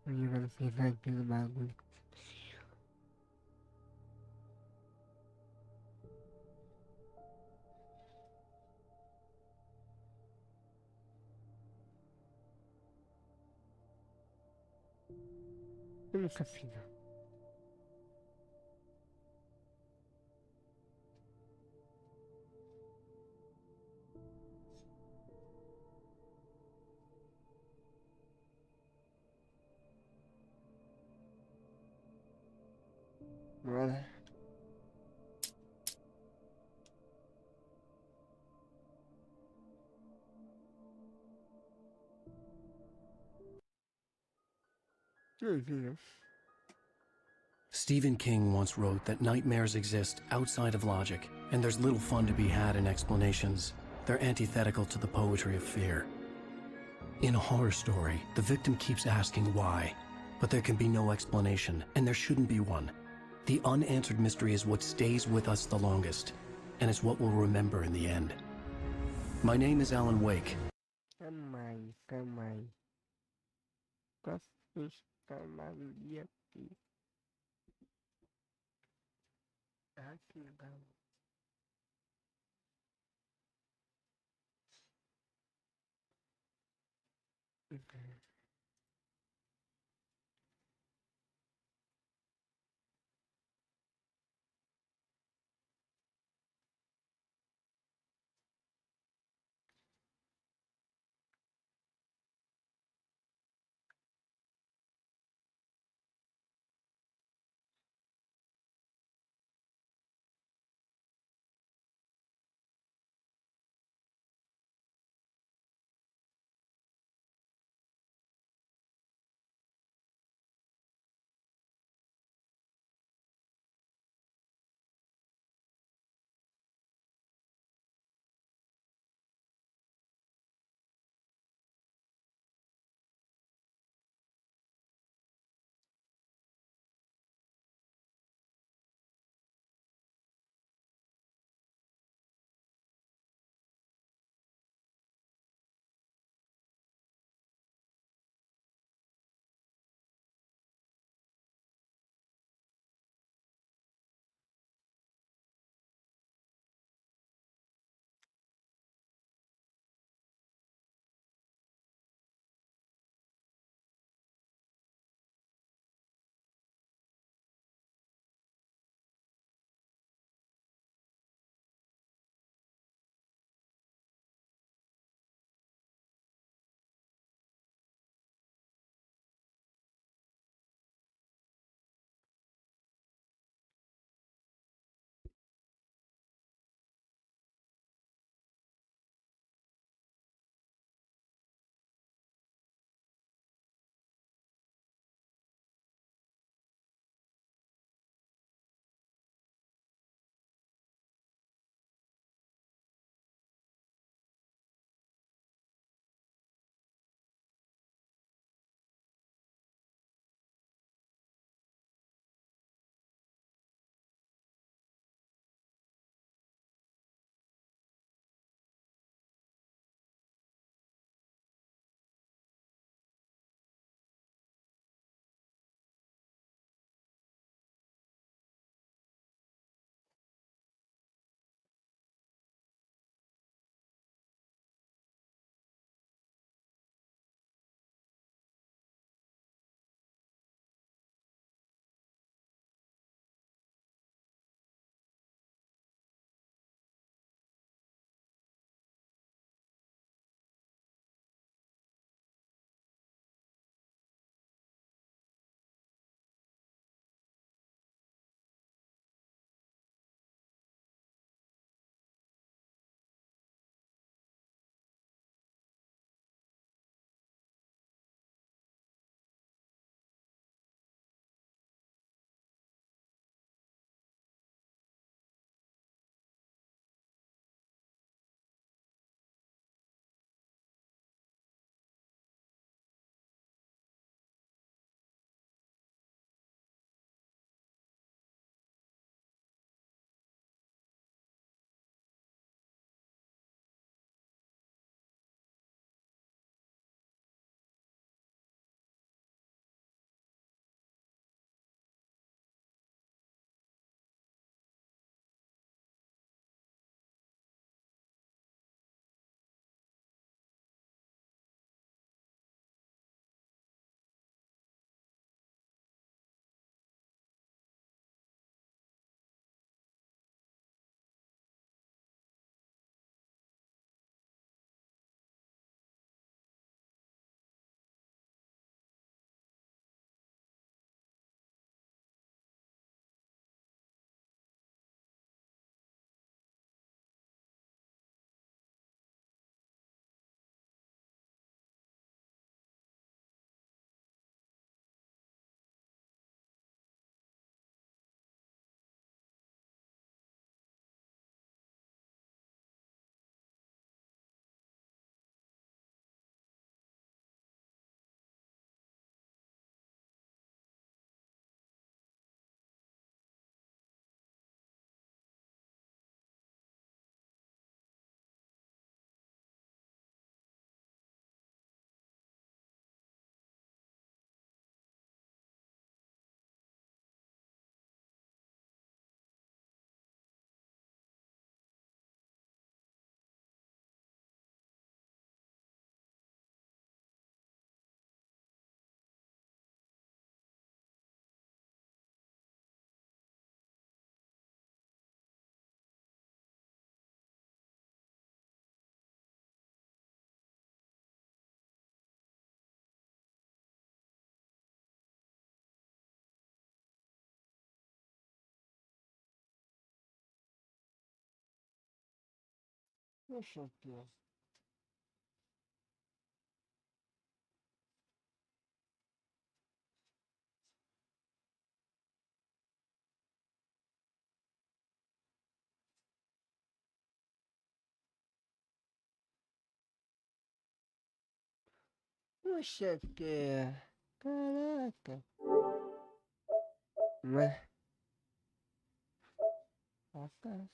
Universidade pelo bagulho. Eu nunca fiz, não. Bora. Viu? Stephen King once wrote that nightmares exist outside of logic, and there's little fun to be had in explanations. They're antithetical to the poetry of fear. In a horror story, the victim keeps asking why, but there can be no explanation, and there shouldn't be one. The unanswered mystery is what stays with us the longest, and it's what we'll remember in the end. My name is Alan Wake. Calma aí. Posso instalar o dia aqui? Aqui, calma. Deixa aqui. Puxa, que... Caraca. Mas... Nossa.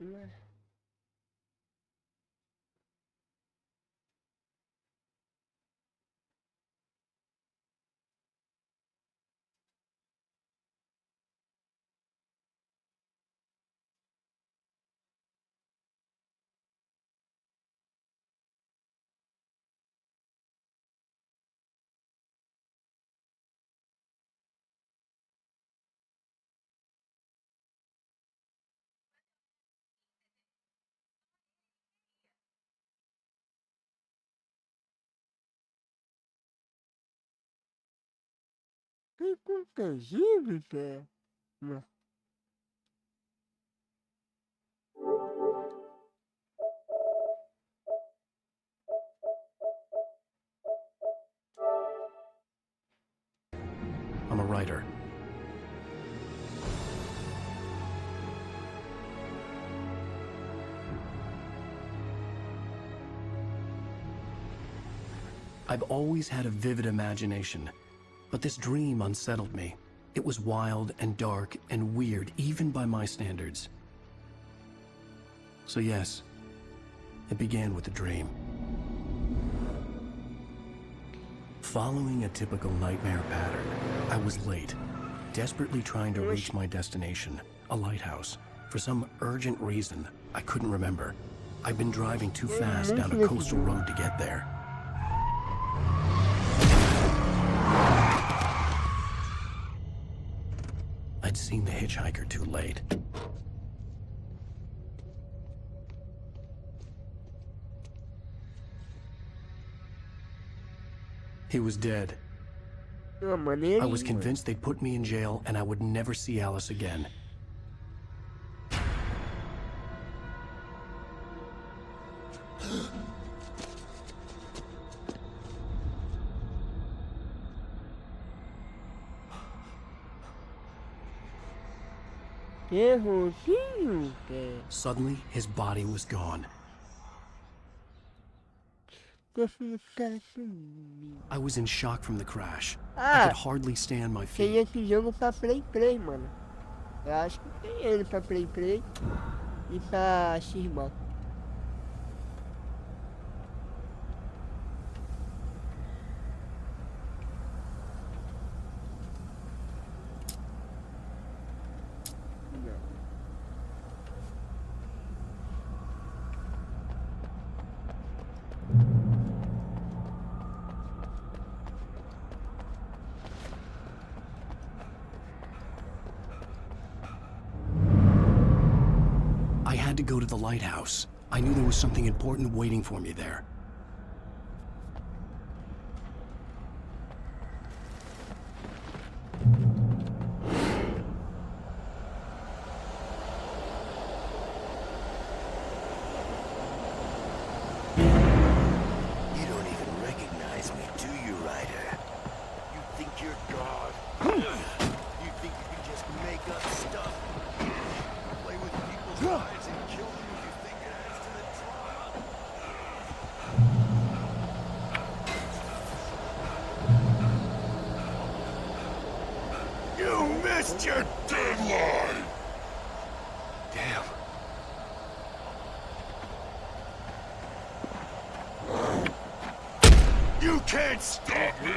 Mas... Que contagível, pé. Mas... I'm a writer. I've always had a vivid imagination, but this dream unsettled me. It was wild and dark and weird, even by my standards. So yes, it began with a dream. Following a typical nightmare pattern, I was late, desperately trying to reach my destination, a lighthouse. For some urgent reason, I couldn't remember. I'd been driving too fast down a coastal road to get there. I'd seen the hitchhiker too late. He was dead. I was convinced they'd put me in jail and I would never see Alice again. Suddenly, his body was gone. I was in shock from the crash. I could hardly stand my feet. Tem esse jogo pra Play 3, mano. Eu acho que tem ele pra Play 3 e pra Xbox. I had to go to the lighthouse. I knew there was something important waiting for me there. You don't even recognize me, do you, Ryder? You think you're God? You think you can just make up stuff? Play with people's lives and kill them if you think it adds to the drama? You missed your deadline! Damn. You can't stop me!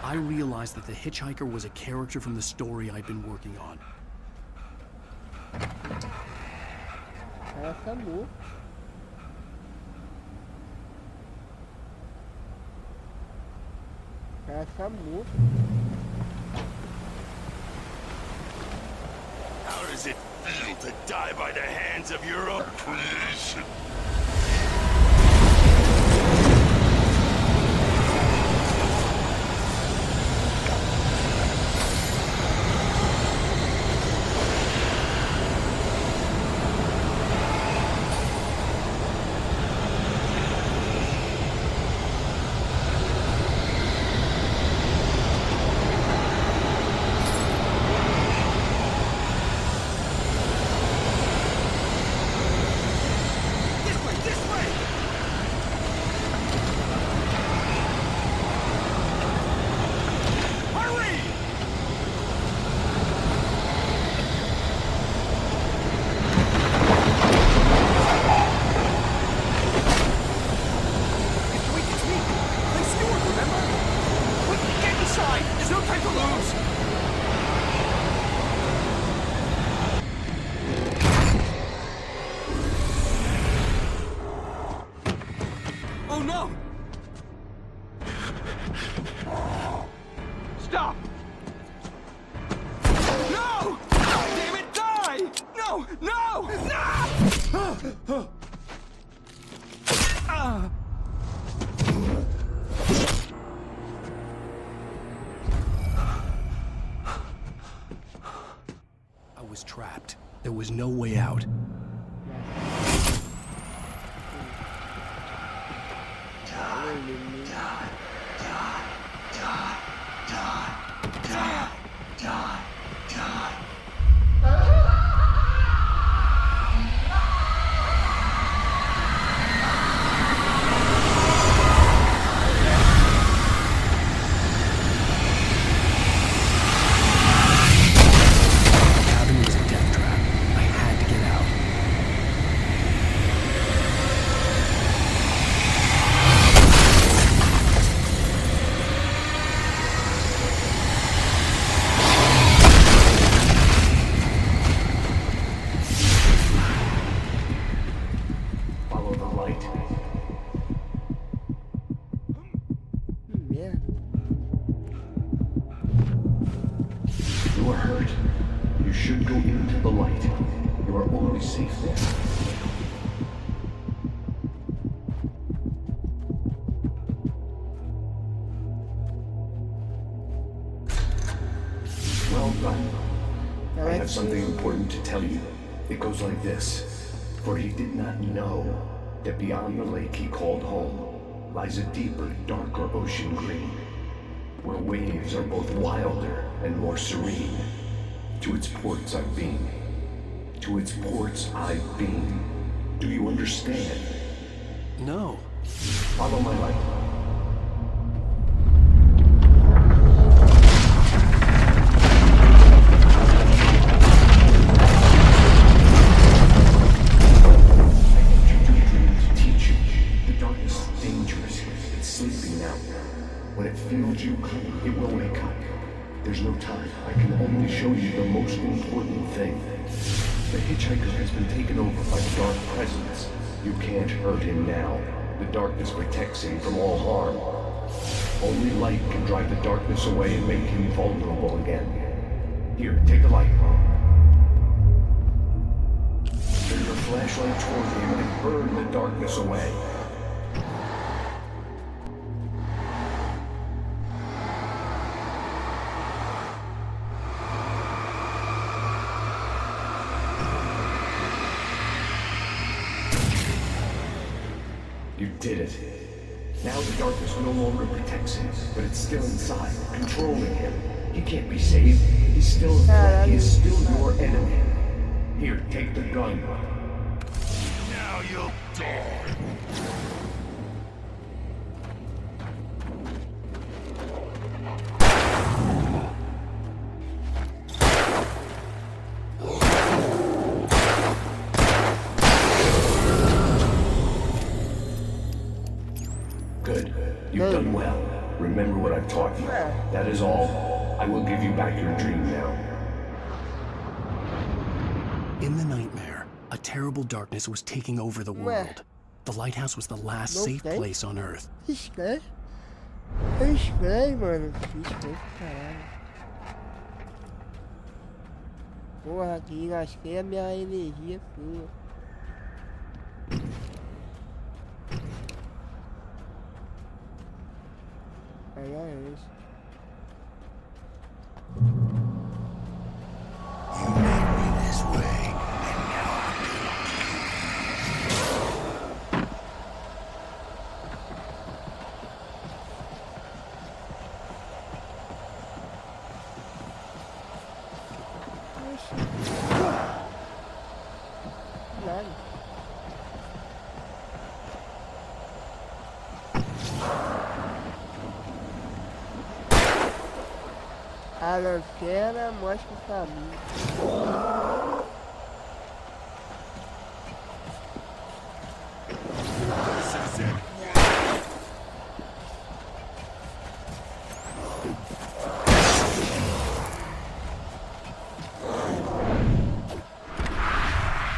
I realized that the hitchhiker was a character from the story I'd been working on. CHAMOU. How does it feel to die by the hands of your own creation? Stop! No! Damn it, die! No! No! No! I was trapped. There was no way out. You are hurt. You should go into the light. You are only safe there. Well done. I have something important to tell you. It goes like this. For he did not know that beyond the lake he called home lies a deeper, darker ocean green, where waves are both wilder and more serene. To its ports I've been. To its ports I've been. Do you understand? No. Follow my light. When it feels you clean, it will wake up. There's no time. I can only show you the most important thing. The hitchhiker has been taken over by the dark presence. You can't hurt him now. The darkness protects him from all harm. Only light can drive the darkness away and make him vulnerable again. Here, take the light. Turn your flashlight toward him and burn the darkness away. You did it. Now the darkness no longer protects him, but it's still inside, controlling him. He can't be saved. He's still a threat. He is still your enemy. Here, take the gun. Now you'll die. Good. You've done well. Remember what I've taught you. That is all. I will give you back your dream now. In the nightmare, a terrible darkness was taking over the world. The lighthouse was the last safe place on Earth. Estranho. É estranho, mano. Que estranho, caralho. Porra, aqui gastei a minha energia sua. Aí é isso. You made me this way, and now I'm Nada. A lanterna mostra o caminho.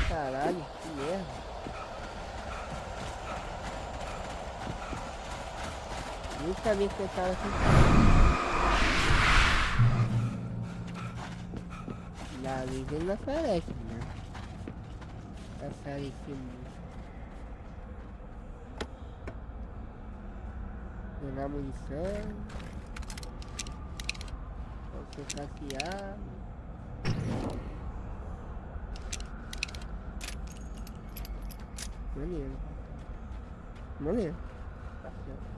Caralho, que merda. Nunca vi que cara aqui. Na liga ele não aparece, né? Aparece muito. Pegar munição. Pode ser saqueado. Maneiro. Maneiro. Tá certo.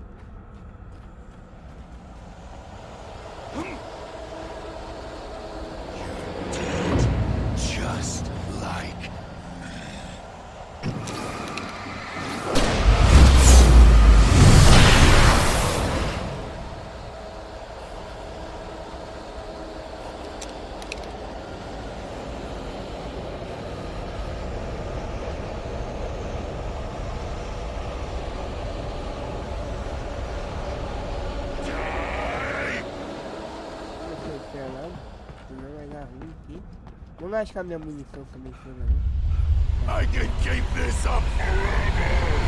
just like... Vou lascar minha munição também, né? I can keep this up forever!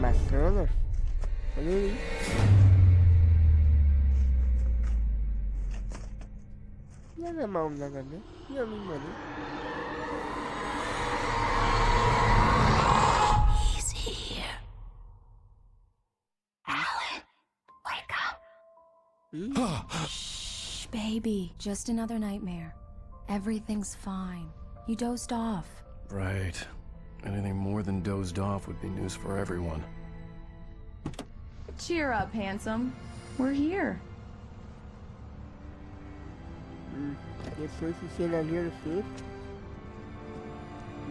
Bacana. Olha aí. Não é mal nada, né? Não me mandei. He's here. Alan, wake up. Shh, baby. Just another nightmare. Everything's fine. You dozed off. Right. Anything more than dozed off would be news for everyone. Cheer up, handsome. We're here. Depois que você no sexto,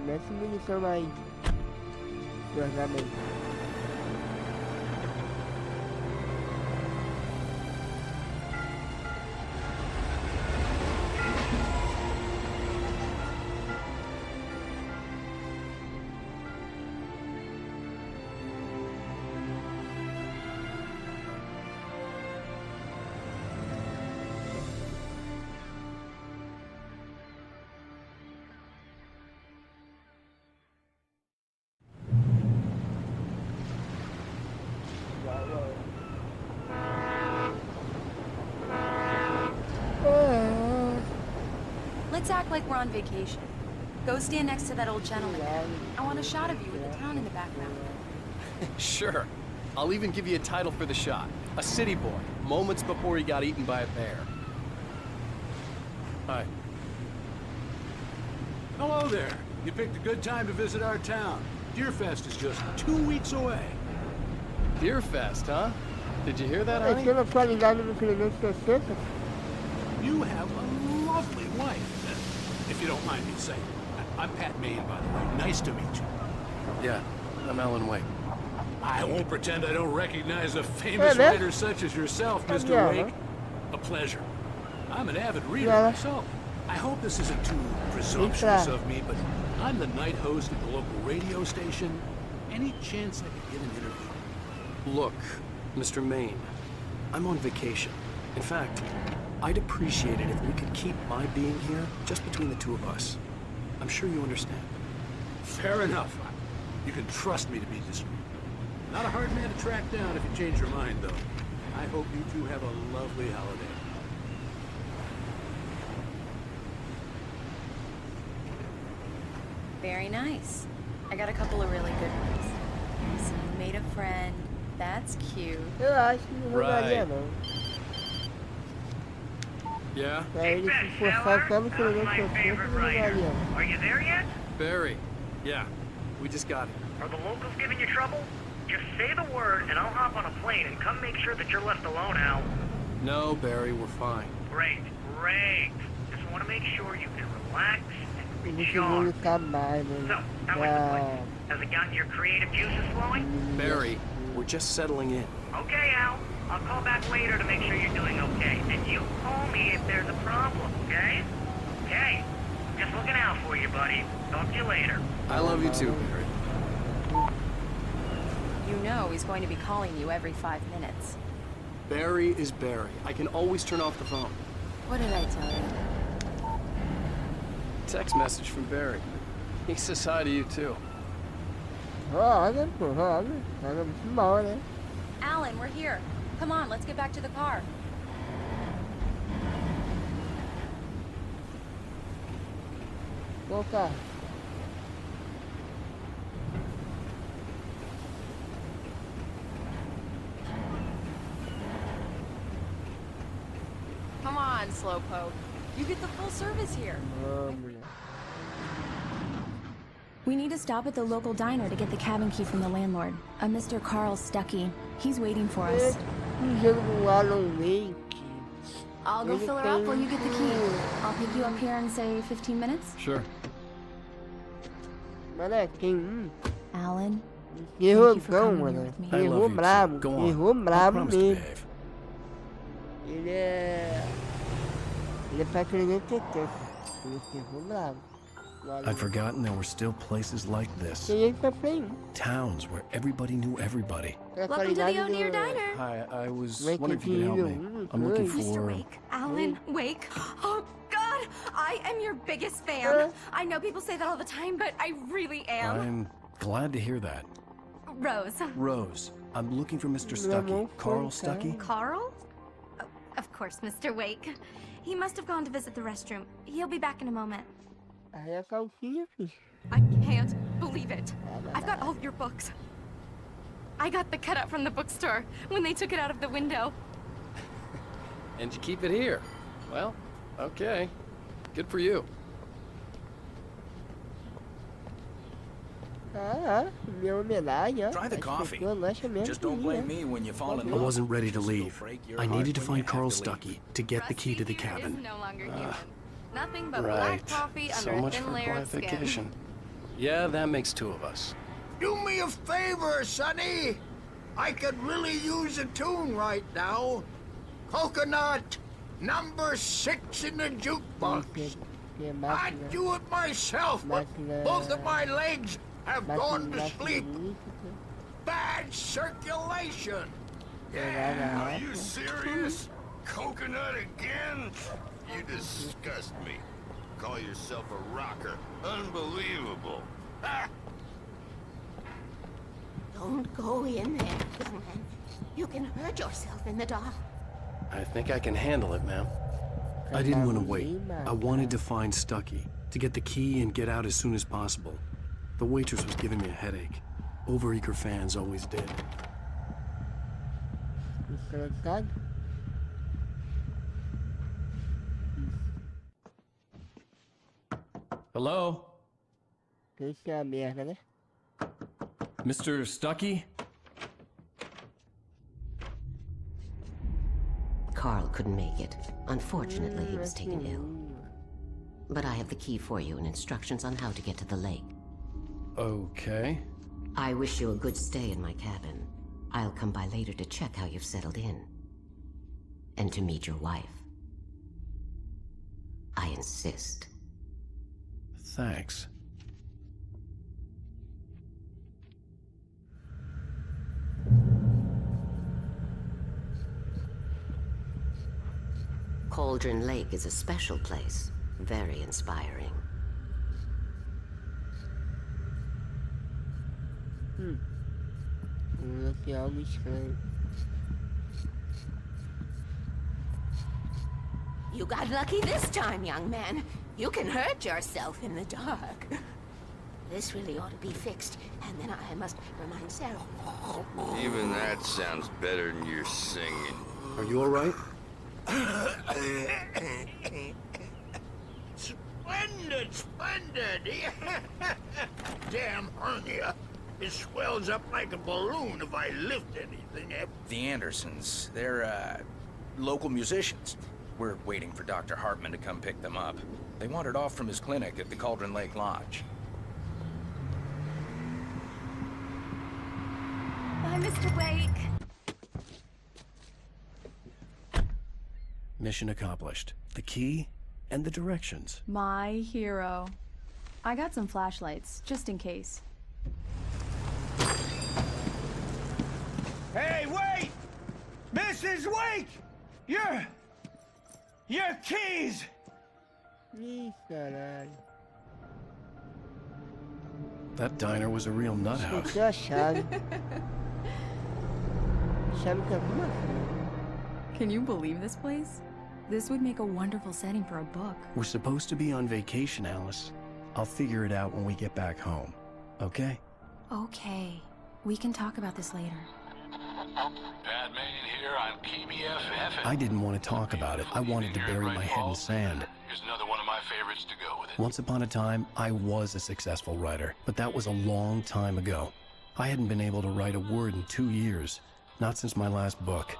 mete munição aí. Guardamento. Let's act like we're on vacation. Go stand next to that old gentleman there. I want a shot of you with the town in the background. Sure. I'll even give you a title for the shot. A city boy, moments before he got eaten by a bear. Hi. Hello there. You picked a good time to visit our town. Deerfest is just 2 weeks away. Deerfest, huh? Did you hear that, É honey? que uma qualidade no Primeira 60. You have a lovely wife, if you don't mind me saying. I'm Pat Maine, by the way. Nice to meet you. Yeah, I'm Alan Wake. I won't pretend I don't recognize a famous writer such as yourself, Mr. Wake. A pleasure. I'm an avid reader myself. I hope this isn't too presumptuous of me, but I'm the night host at the local radio station. Any chance I could get an interview? Look, Mr. Maine, I'm on vacation. In fact, I'd appreciate it if we could keep my being here just between the two of us. I'm sure you understand. Fair enough. You can trust me to be discreet. Not a hard man to track down if you change your mind, though. I hope you two have a lovely holiday. Very nice. I got a couple of really good ones. So you made a friend. That's cute. Eu acho que não jogaria, não. Yeah? Pra ele se esforçar só no Primeira 60, não jogaria, não. Are you there yet? Barry. Yeah, we just got it. Are the locals giving you trouble? Just say the word and I'll hop on a plane and come make sure that you're left alone, Al. No, Barry, we're fine. Great, great. Just want to make sure you can relax and Ele chegou recharge. no mais, So, mano. how was the place? Has it gotten your creative juices flowing? Barry, we're just settling in. Okay, Al. I'll call back later to make sure you're doing okay. And you call me if there's a problem, okay? Okay. Just looking out for you, buddy. Talk to you later. I love you too, Barry. You know he's going to be calling you every 5 minutes. Barry is Barry. I can always turn off the phone. What did I tell you? Text message from Barry. He says hi to you too. Roda, pô, roda. Roda muito mal, né? Alan, we're here. Come on, let's get back to the car. Qual carro? Come on, Slowpoke. You get the full service here. Ah, mulher. We need to stop at the local diner to get the cabin key from the landlord, a Mr. Carl Stuckey. He's waiting for us. Um jogo do Alan Wake. I'll go fill her up while you get the key. I'll pick you up here in, say, 15 minutes? Sure. Mano, tem Alan, errogão, mano. I Errou love you brabo. too. Go on. Errou I brabo promise to mesmo. behave. Ele é... Ele é pra querer TT. Ele errou brabo. I'd forgotten there were still places like this. Tem ele pra Play 1. Towns where everybody knew everybody. Pra welcome to the qualidade O'Neill do... Diner. Hi, I was Wake wondering if you could help me. Vitinho. I'm looking Mr. for... Wake. Alan Wake. Oh, God! I am your biggest fan. I know people say that all the time, but I really am. I'm glad to hear that. Rose. Rose, I'm looking for Mr. Stuckey. Carl Stuckey? Carl? Oh, of course, Mr. Wake. He must have gone to visit the restroom. He'll be back in a moment. Aí a calcinha, filho. I can't believe it. I've got all of your books. I got the cutout from the bookstore when they took it out of the window. And you keep it here. Well, okay. Good for you. Minha homenagem, ó. Try the coffee. Just Just don't blame me when you fall in I love. wasn't ready to leave. I needed to find Carl Stuckey to get the key to the Rusty here cabin. is no longer human. Nothing but Right. black coffee under So a much thin for layer quiet of skin. vacation. Yeah, that makes two of us. Do me a favor, Sonny. I could really use a tune right now. Coconut, number 6 in the jukebox. I'd do it myself, but both of my legs have gone to sleep. Bad circulation. Are you serious? Coconut again? You disgust me. Call yourself a rocker. Unbelievable. Ha! Don't go in there, young man. You can hurt yourself in the dark. I think I can handle it, ma'am. I didn't want to wait. I wanted to find Stuckey, to get the key and get out as soon as possible. The waitress was giving me a headache. Overeager fans always did. trancado. Hello? Isso é a merda, né? Mr. Stuckey? Carl couldn't make it. Unfortunately, he was taken ill. But I have the key for you and instructions on how to get to the lake. Okay. I wish you a good stay in my cabin. I'll come by later to check how you've settled in. And to meet your wife. I insist. Thanks. Cauldron Lake is a special place. Very inspiring. Aqui é algo estranho. You got lucky this time, young man. You can hurt yourself in the dark. This really ought to be fixed, and then I must remind Sarah. Even that sounds better than your singing. Are you all right? Splendid, splendid! Damn hernia. It swells up like a balloon if I lift anything. The Andersons, they're, local musicians. We're waiting for Dr. Hartman to come pick them up. They wandered off from his clinic at the Cauldron Lake Lodge. Bye, Mr. Wake. Mission accomplished. The key and the directions. My hero. I got some flashlights, just in case. Hey, wait! Mrs. Wake! Your keys! Ih, caralho. That diner was a real nut house. Esqueci a chave. Chave que alguma coisa. Can you believe this place? This would make a wonderful setting for a book. We're supposed to be on vacation, Alice. I'll figure it out when we get back home. Okay? Okay. We can talk about this later. Batman here, I'm KBFF. I didn't want to talk about it. I wanted to bury my head in sand. Here's another one of my favorites to go with it. Once upon a time, I was a successful writer, but that was a long time ago. I hadn't been able to write a word in 2 years, not since my last book.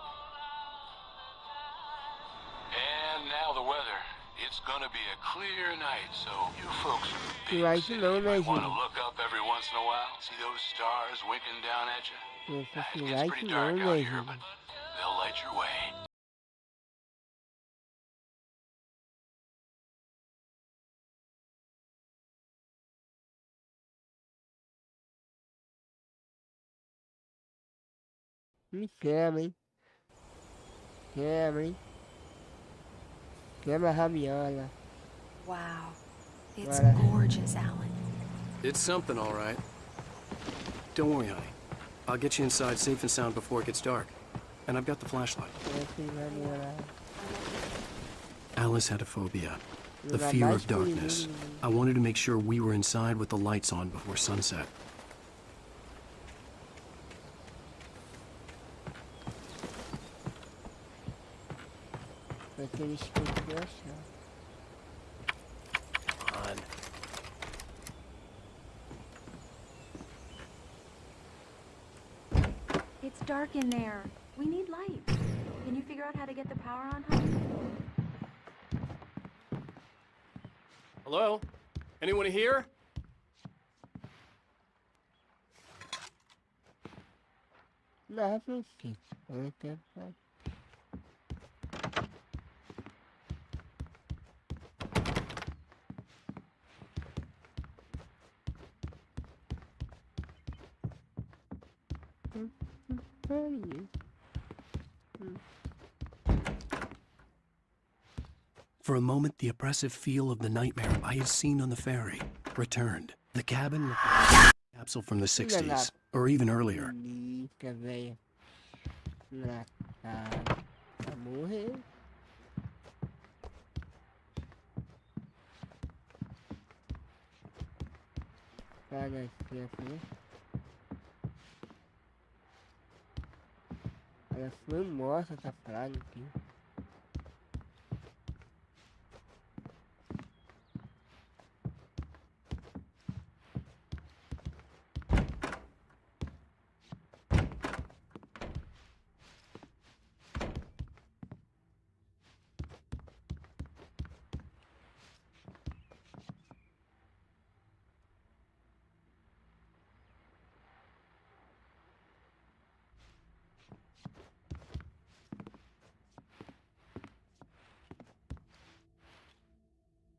And now the weather. It's gonna be a clear night, so you folks from the big Vai city de novo, né, might want to Gil? look up every once in a while. See those stars winking down at you? Esse It aqui gets vai pretty de dark novo, out né, here, Gil? but they'll light your way. Me quebra, hein? Quebra, hein? Quebra a rabiola. Wow. It's Bora. gorgeous, Alan. It's something, all right. Don't worry, honey. I'll get you inside safe and sound before it gets dark. And I've got the flashlight. Essa rabiola. Alice had a phobia. The fear of darkness. I wanted to make sure we were inside with the lights on before sunset. Aquele esqueceu a chave. On. It's dark in there. We need light. Can you figure out how to get the power on, honey? Hello? Anyone here? Não, não sei. Eu quero fazer. For a moment, the oppressive feel of the nightmare I had seen on the ferry returned. The cabin looked like a capsule from the 60s, or even earlier. Fica, velho. Engraçado. Vai morrer. Cara, esquece, né? Ela foi morta essa praga aqui.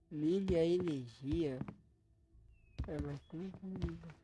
Ligue a energia. Mas como que liga?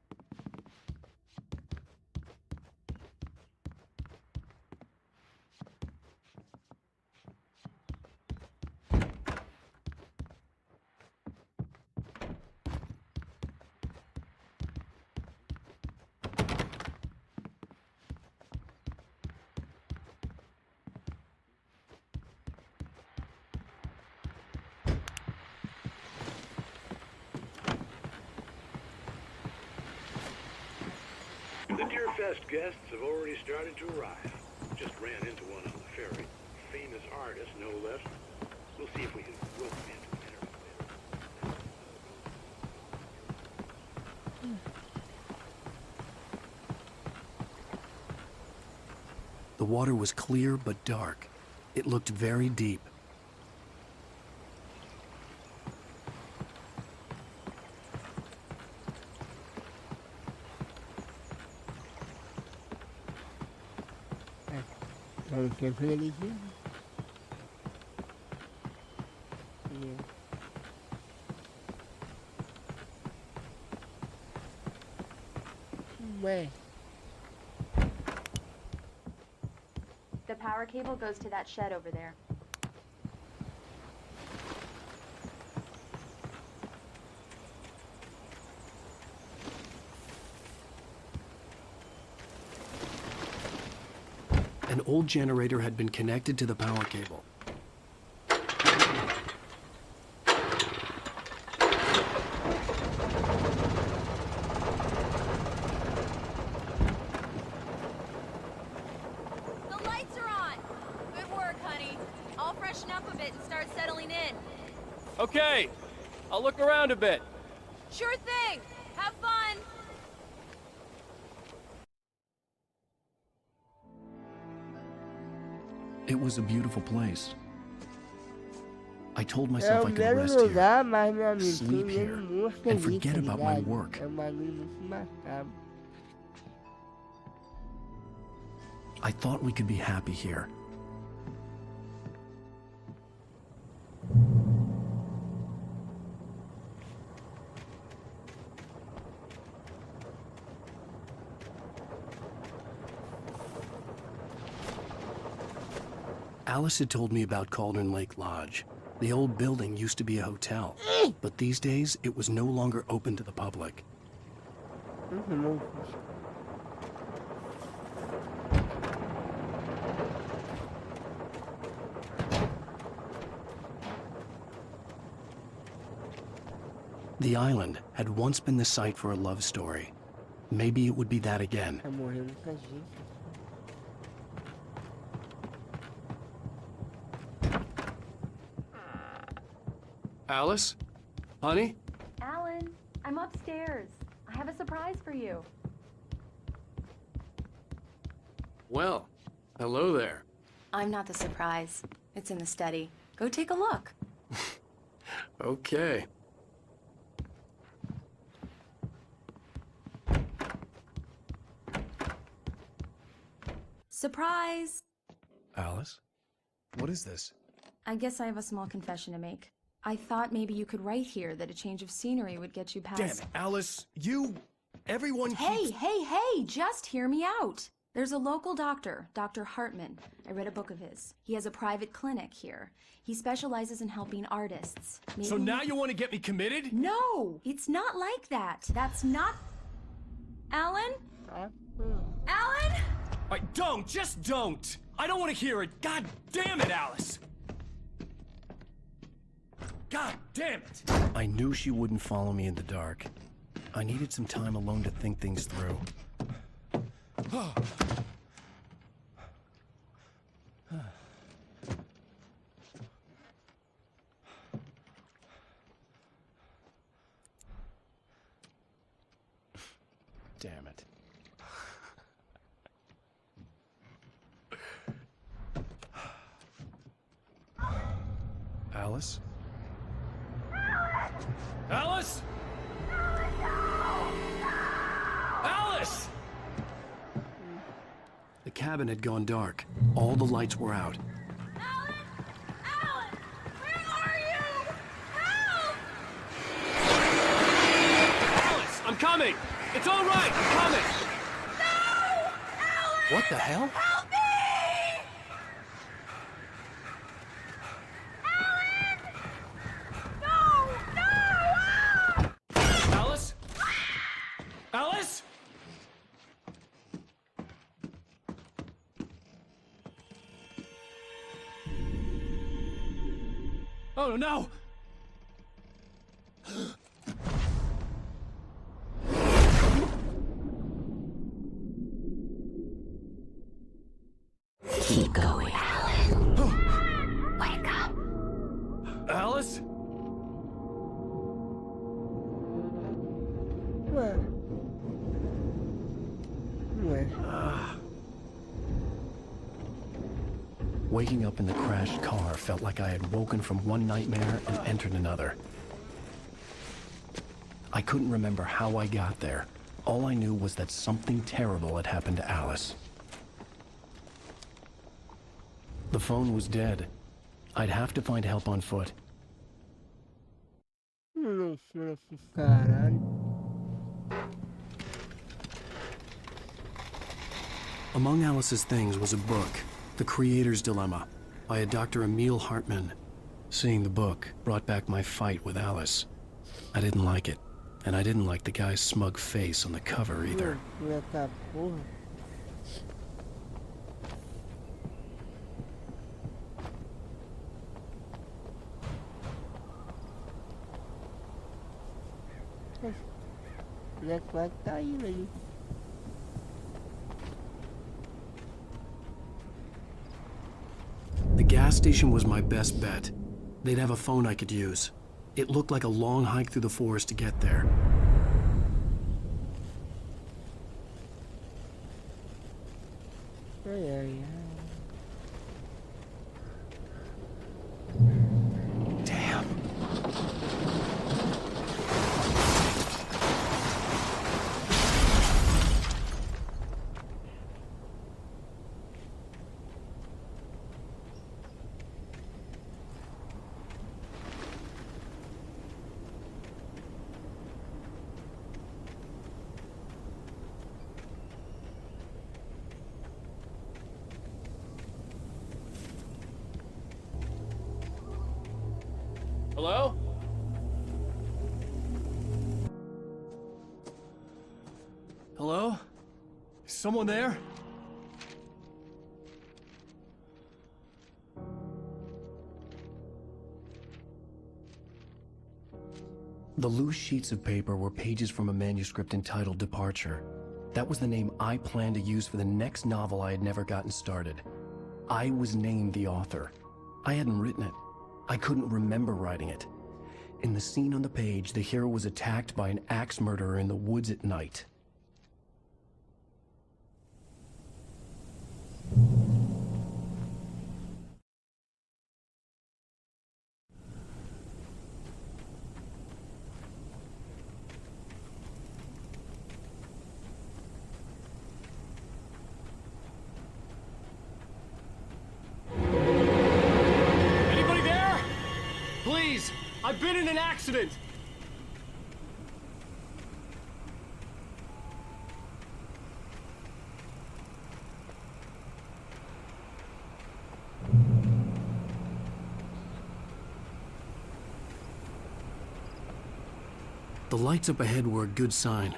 The Deerfest guests have already started to arrive. Just ran into one on the ferry. Famous artist, no less. We'll see if we can rope him into an interview. The water was clear but dark. It looked very deep. Siempre le dije. Where? The power cable goes to that shed over there. An old generator had been connected to the power cable. The lights are on. Good work, honey. I'll freshen up a bit and start settling in. Okay, I'll look around a bit. Sure thing. Have fun. It was a beautiful place. I told myself I could rest here, sleep here, and forget about my work. I thought we could be happy here. Alice had told me about Cauldron Lake Lodge. The old building used to be a hotel, but these days it was no longer open to the public. The island had once been the site for a love story. Maybe it would be that again. Alice? Honey? Alan, I'm upstairs. I have a surprise for you. Well, hello there. I'm not the surprise. It's in the study. Go take a look. Okay. Surprise! Alice? What is this? I guess I have a small confession to make. I thought maybe you could write here that a change of scenery would get you past... Damn it, Alice! Everyone Hey, just hear me out! There's a local doctor, Dr. Hartman. I read a book of his. He has a private clinic here. He specializes in helping artists. Maybe... So now you want to get me committed? No! It's not like that. That's not... Alan? Alan? Just don't! I don't want to hear it! God damn it, Alice! God damn it! I knew she wouldn't follow me in the dark. I needed some time alone to think things through. damn it. Alice? Alice? Alice! The cabin had gone dark. All the lights were out. I'm coming! It's all right! I'm coming! No! Alice! What the hell? Help me! Alan! No! No! Alice? Alice? Oh no! Keep going, Alan. Wake up. Alice? Ué. Ué. Waking up in the crashed car felt like I had woken from one nightmare and entered another. I couldn't remember how I got there. All I knew was that something terrible had happened to Alice. The phone was dead. I'd have to find help on foot. Nossa, caralho. Among Alice's things was a book, The Creator's Dilemma, by a Dr. Emil Hartmann. Seeing the book brought back my fight with Alice. I didn't like it, and I didn't like the guy's smug face on the cover either. Eita porra. Já quase tá indo aí. The gas station was my best bet. They'd have a phone I could use. It looked like a long hike through the forest to get there. Ai, ai, ai. Damn. Hello? Hello? Is someone there? The loose sheets of paper were pages from a manuscript entitled Departure. That was the name I planned to use for the next novel I had never gotten started. I was named the author. I hadn't written it. I couldn't remember writing it. In the scene on the page, the hero was attacked by an axe murderer in the woods at night. I've been in an accident! The lights up ahead were a good sign.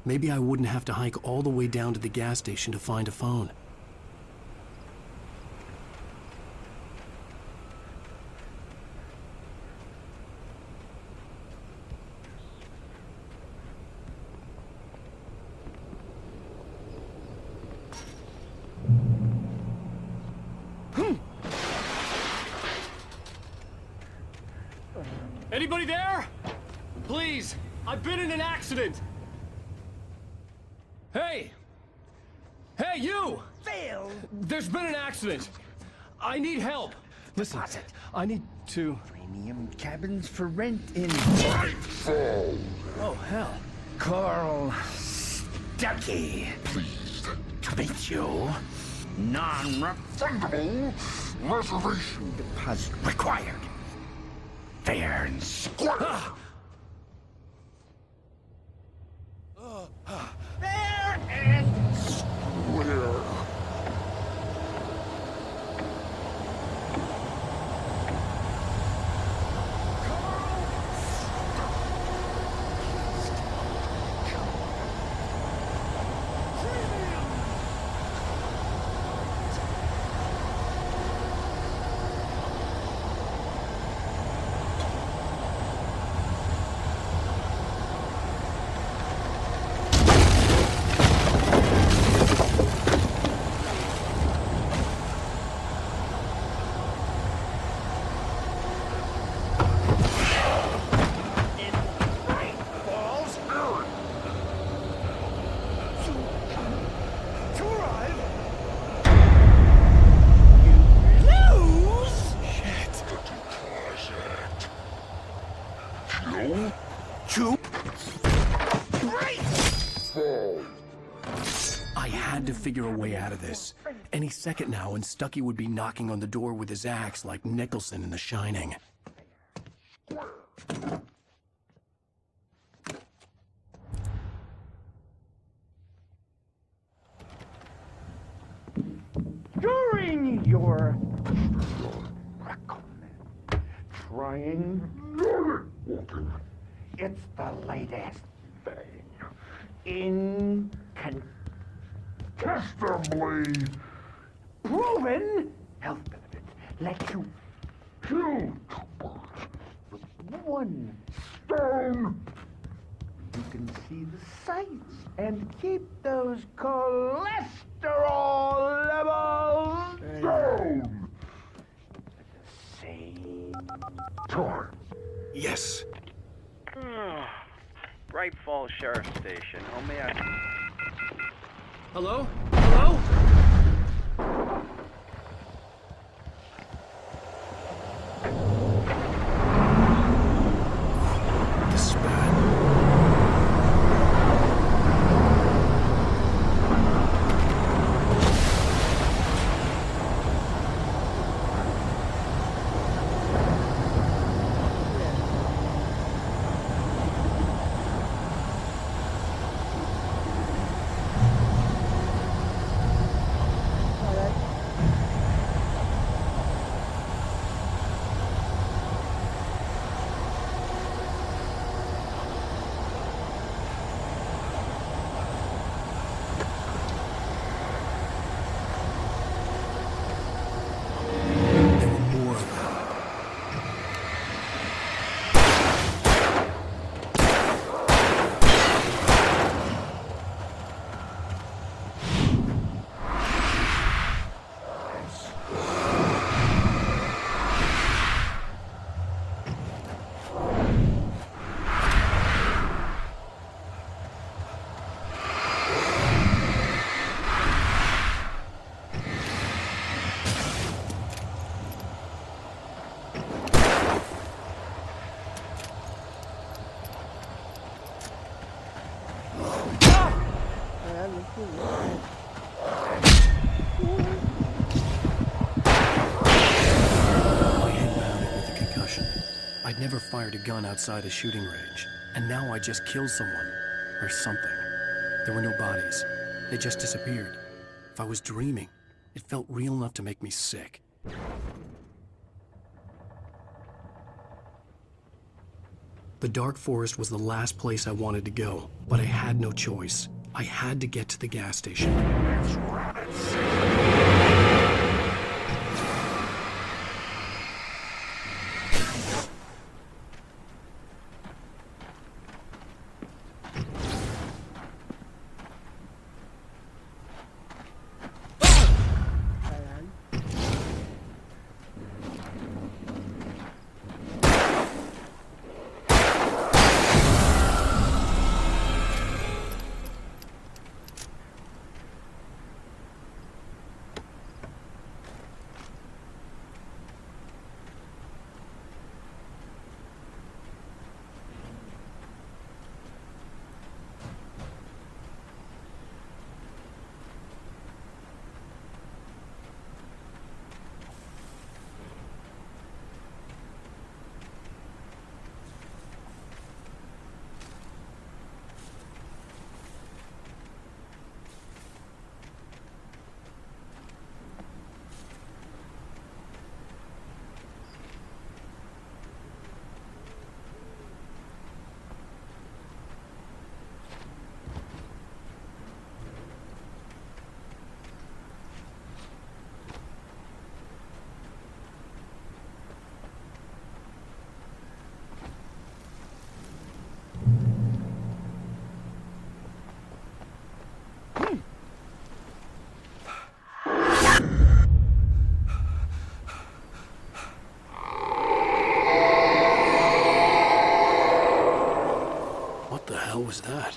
Maybe I wouldn't have to hike all the way down to the gas station to find a phone. Anybody there? Please, I've been in an accident! Hey! Hey, you! Phil! There's been an accident. I need help. Listen, I need to... Premium cabins for rent in... Oh, hell. Carl Stuckey. Pleased to meet you. Non-refundable reservation deposit required. Fair and square. Fair and square. I had to figure a way out of this. Any second now, and Stuckey would be knocking on the door with his axe like Nicholson in The Shining. During your trying it's the latest thing. Incontestably proven health benefits let you kill two birds with one stone. You can see the sights and keep those cholesterol levels down at the same time. Yes. Bright Falls Sheriff Station. How may I... Hello? Hello? This is bad. I'd never fired a gun outside a shooting range, and now I just killed someone, or something. There were no bodies. They just disappeared. If I was dreaming, it felt real enough to make me sick. The dark forest was the last place I wanted to go, but I had no choice. I had to get to the gas station. hell was that?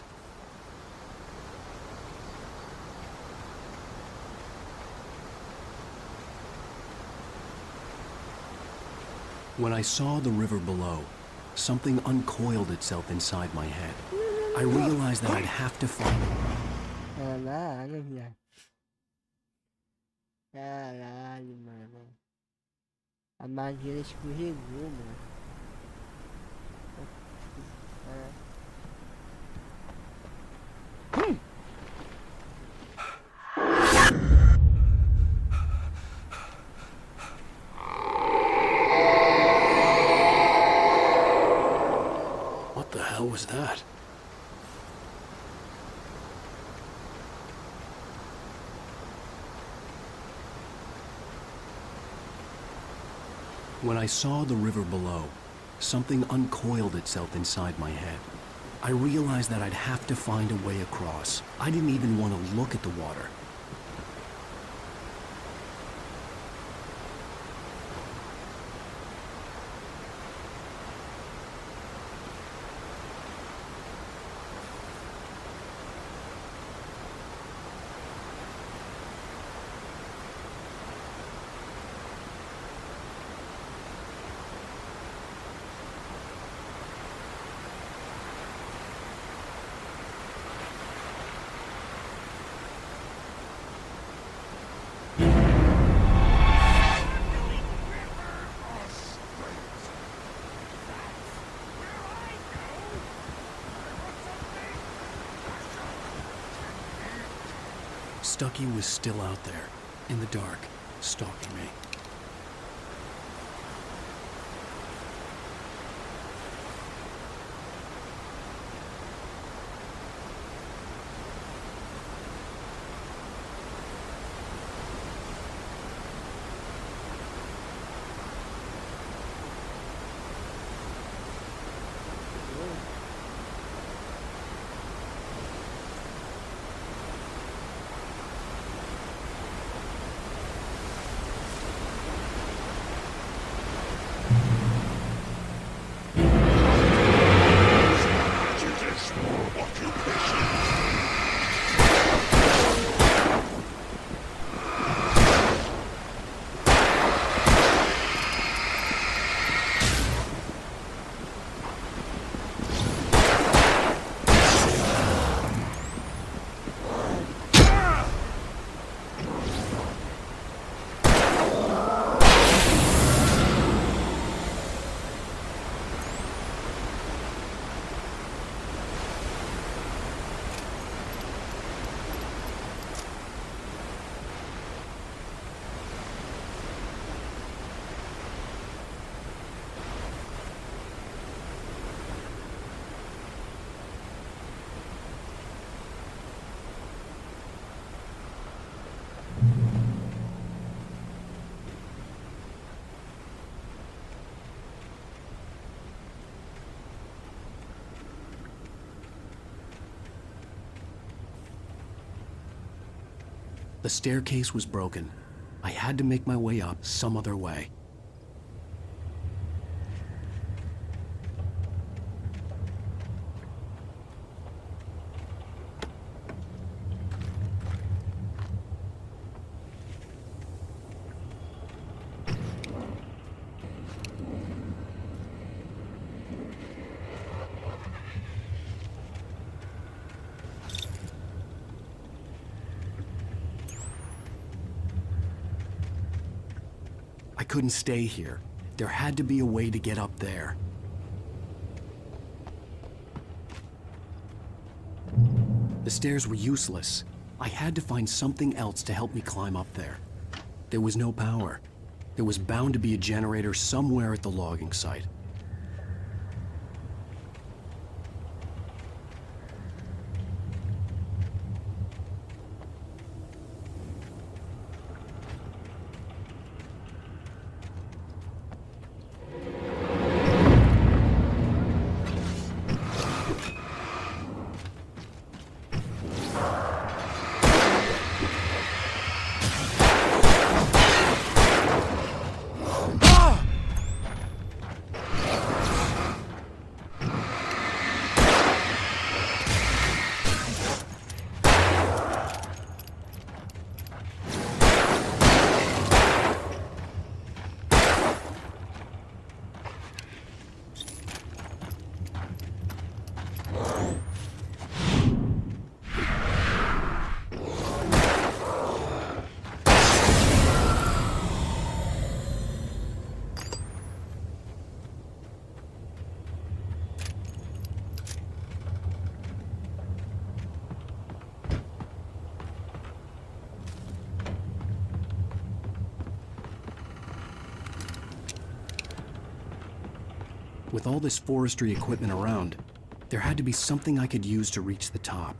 When I saw the river below, something uncoiled itself inside my head. I realized that I'd have to find it. Caralho, viado. Caralho, mano. A magia escorregou, mano. What the hell was that? When I saw the river below, something uncoiled itself inside my head. I realized that I'd have to find a way across. I didn't even want to look at the water. Stucky was still out there, in the dark, stalking me. The staircase was broken. I had to make my way up some other way. I couldn't stay here. There had to be a way to get up there. The stairs were useless. I had to find something else to help me climb up there. There was no power. There was bound to be a generator somewhere at the logging site. With all this forestry equipment around, there had to be something I could use to reach the top.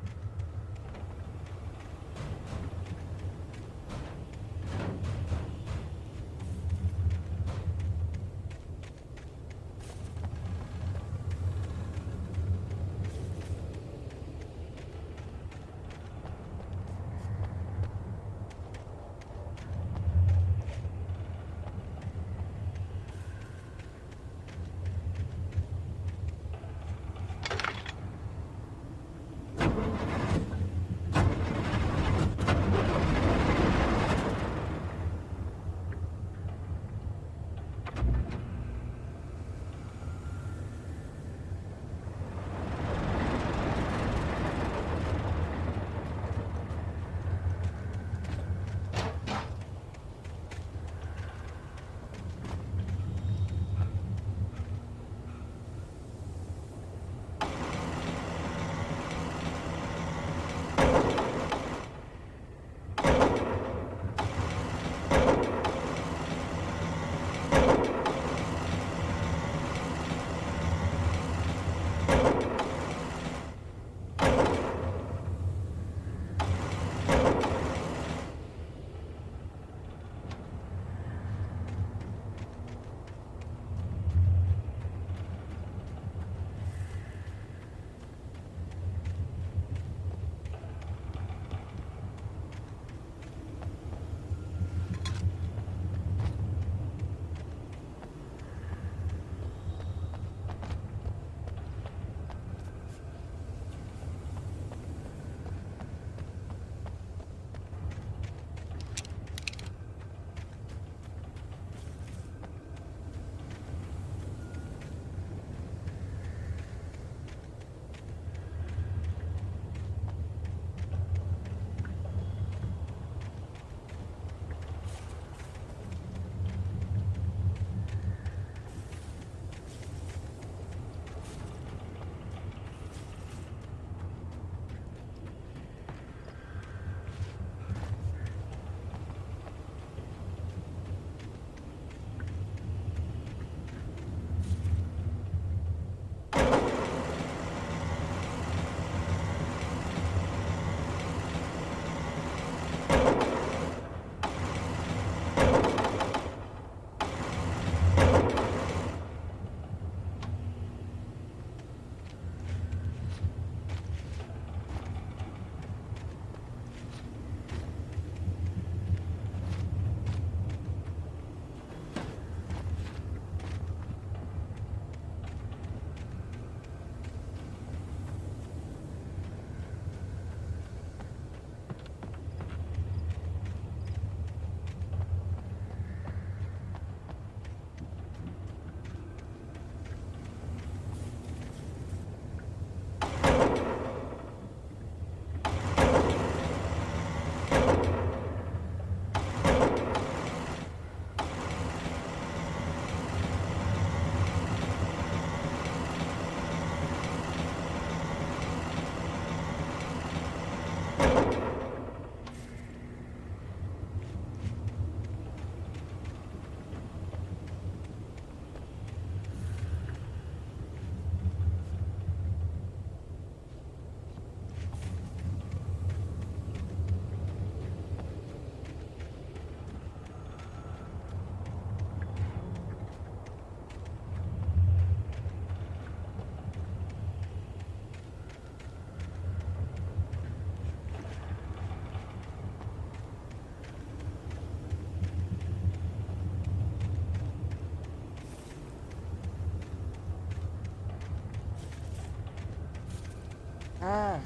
Ah,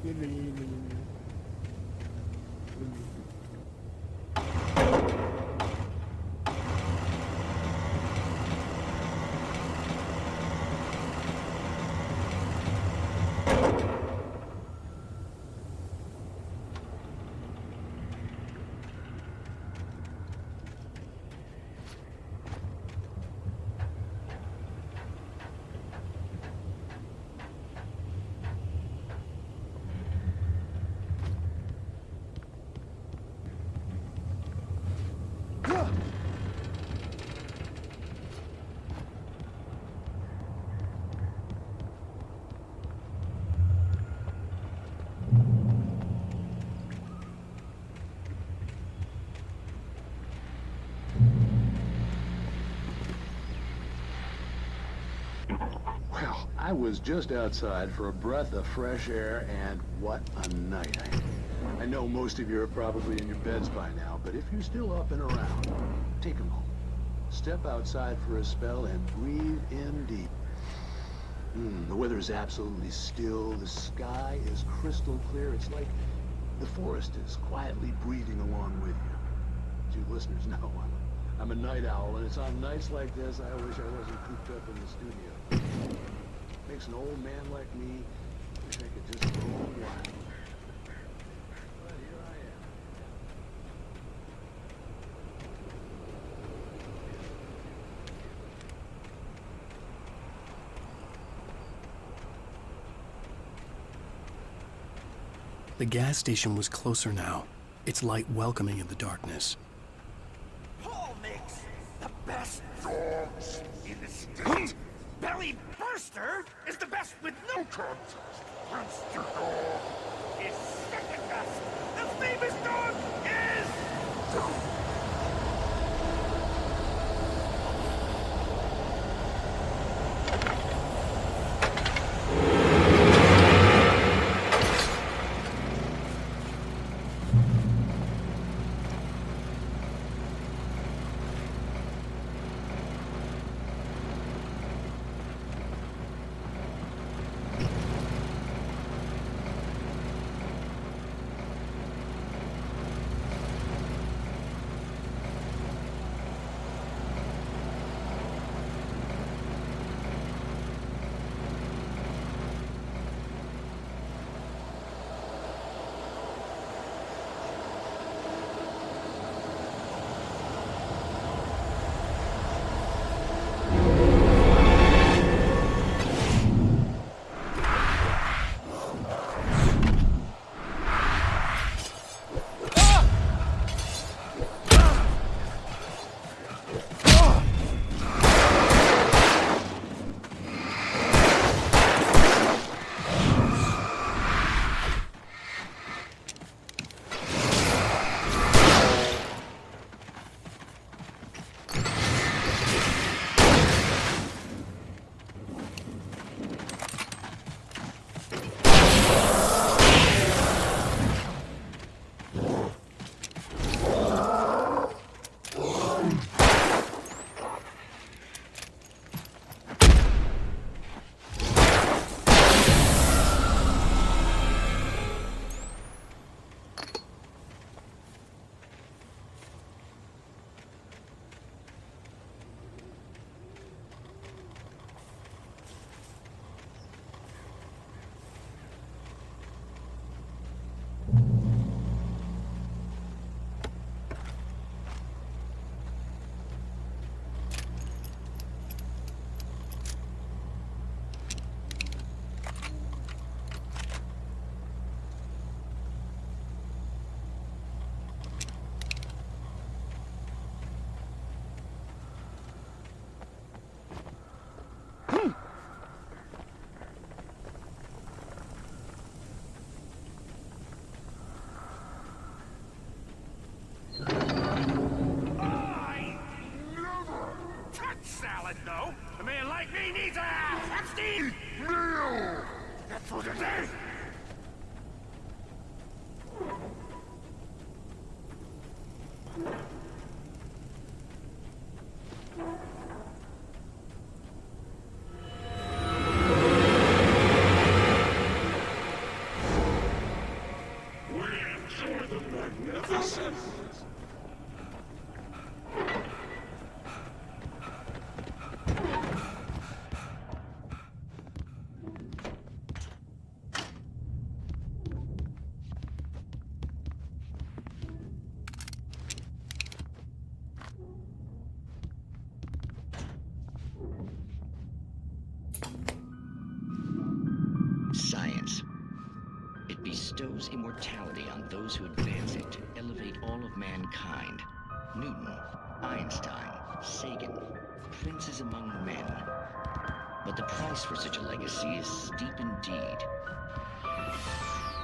beleza. I was just outside for a breath of fresh air, and what a night. I know most of you are probably in your beds by now, but if you're still up and around, take a moment. Step outside for a spell and breathe in deep. The weather is absolutely still. The sky is crystal clear. It's like the forest is quietly breathing along with you. As you listeners know, I'm a night owl, and it's on nights like this I wish I wasn't cooped up in the studio. Makes an old man like me wish I could just roam wild. But here I am. The gas station was closer now, its light welcoming in the darkness. Paul makes the best dogs in the state. Belly Burster is the best with no contest. Monster Dog is second best. The famous dog is... Salad, though. A man like me needs a hefty meal. That's what it is. Science. It bestows immortality on those who advance it to elevate all of mankind. Newton, Einstein, Sagan, princes among men. But the price for such a legacy is steep indeed.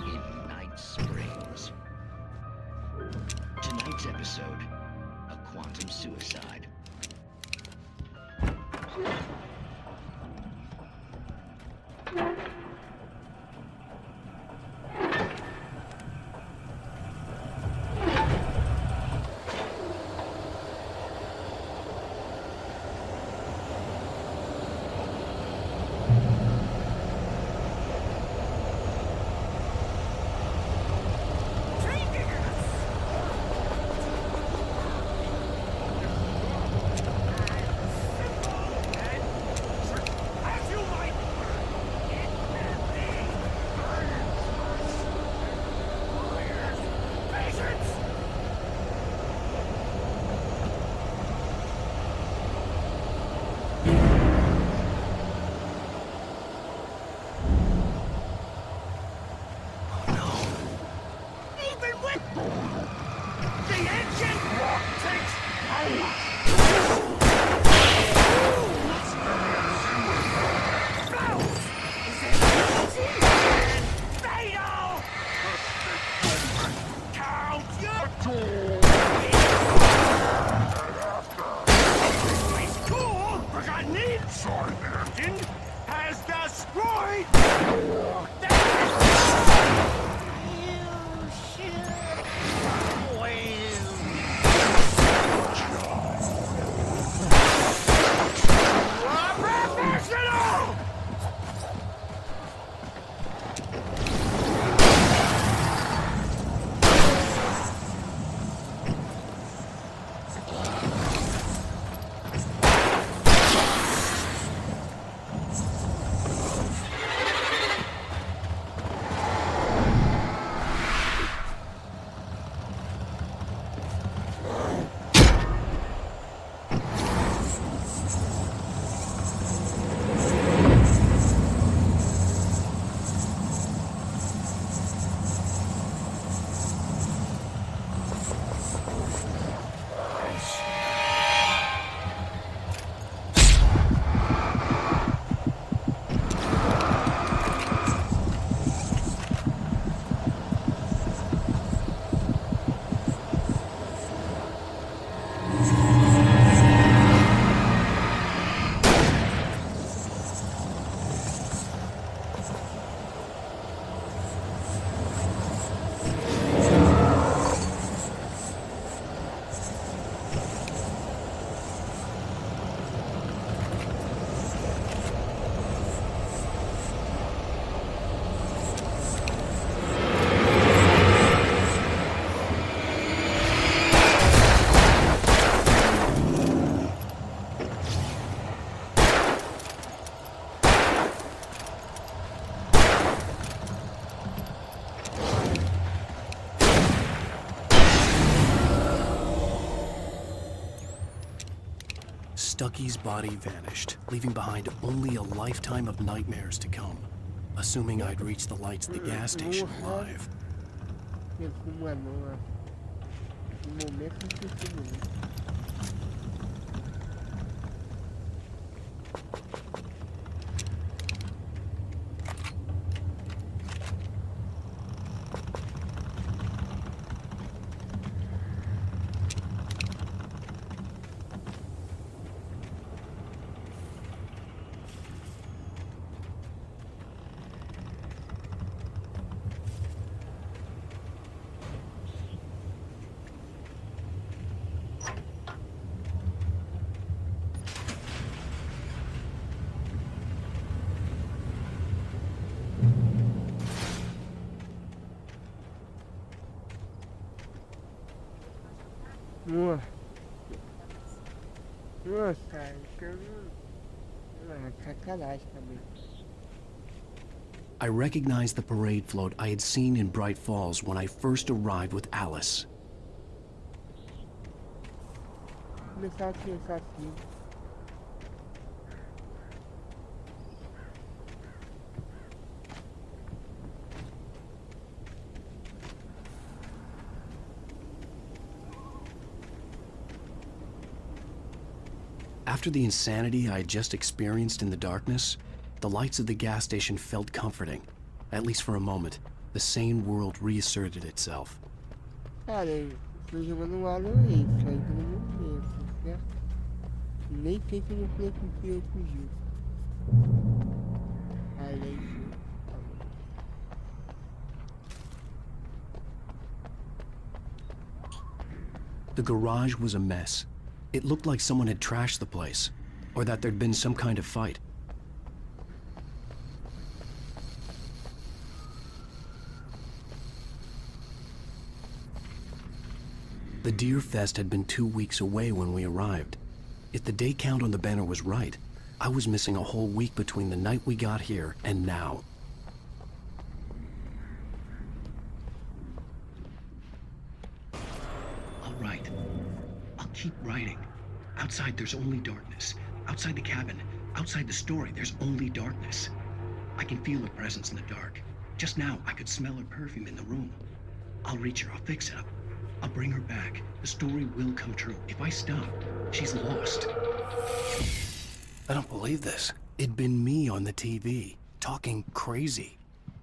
In Night Springs. Tonight's episode, a quantum suicide. Stucky's body vanished, leaving behind only a lifetime of nightmares to come. Assuming I'd reach the lights at the gas station alive. Nossa, então... sacanagem também. I recognized the parade float I had seen in Bright Falls when I first arrived with Alice. Começar a pensar assim. After the insanity I had just experienced in the darkness, the lights of the gas station felt comforting. At least for a moment, the sane world reasserted itself. Cara, eu tô jogando um Halo aí, saindo no momento, certo? Nem sei se não foi porque eu fugiu. Além. The garage was a mess. It looked like someone had trashed the place, or that there'd been some kind of fight. The Deer Fest had been 2 weeks away when we arrived. If the day count on the banner was right, I was missing a whole week between the night we got here and now. All right. I'll keep writing. Outside, there's only darkness. Outside the cabin, outside the story, there's only darkness. I can feel her presence in the dark. Just now, I could smell her perfume in the room. I'll reach her. I'll fix it up. I'll bring her back. The story will come true. If I stop, she's lost. I don't believe this. It'd been me on the TV, talking crazy.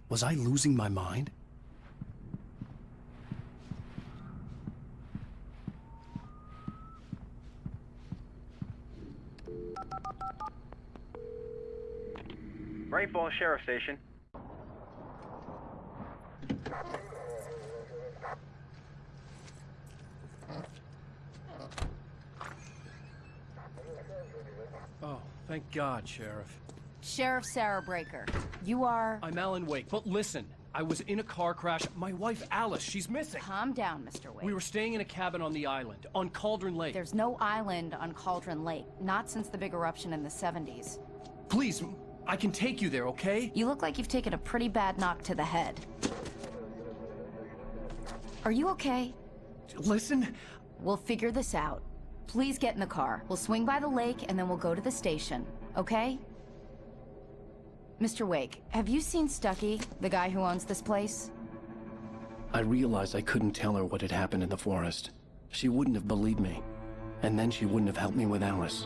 Was I losing my mind? Great Falls Sheriff Station. Oh, thank God, Sheriff. Sheriff Sarah Breaker, you are... I'm Alan Wake, but listen, I was in a car crash. My wife, Alice, she's missing. Calm down, Mr. Wake. We were staying in a cabin on the island, on Cauldron Lake. There's no island on Cauldron Lake, not since the big eruption in the 70s. Please, I can take you there, okay? You look like you've taken a pretty bad knock to the head. Are you okay? Listen. We'll figure this out. Please get in the car. We'll swing by the lake and then we'll go to the station, okay? Mr. Wake, have you seen Stucky, the guy who owns this place? I realized I couldn't tell her what had happened in the forest. She wouldn't have believed me. And then she wouldn't have helped me with Alice.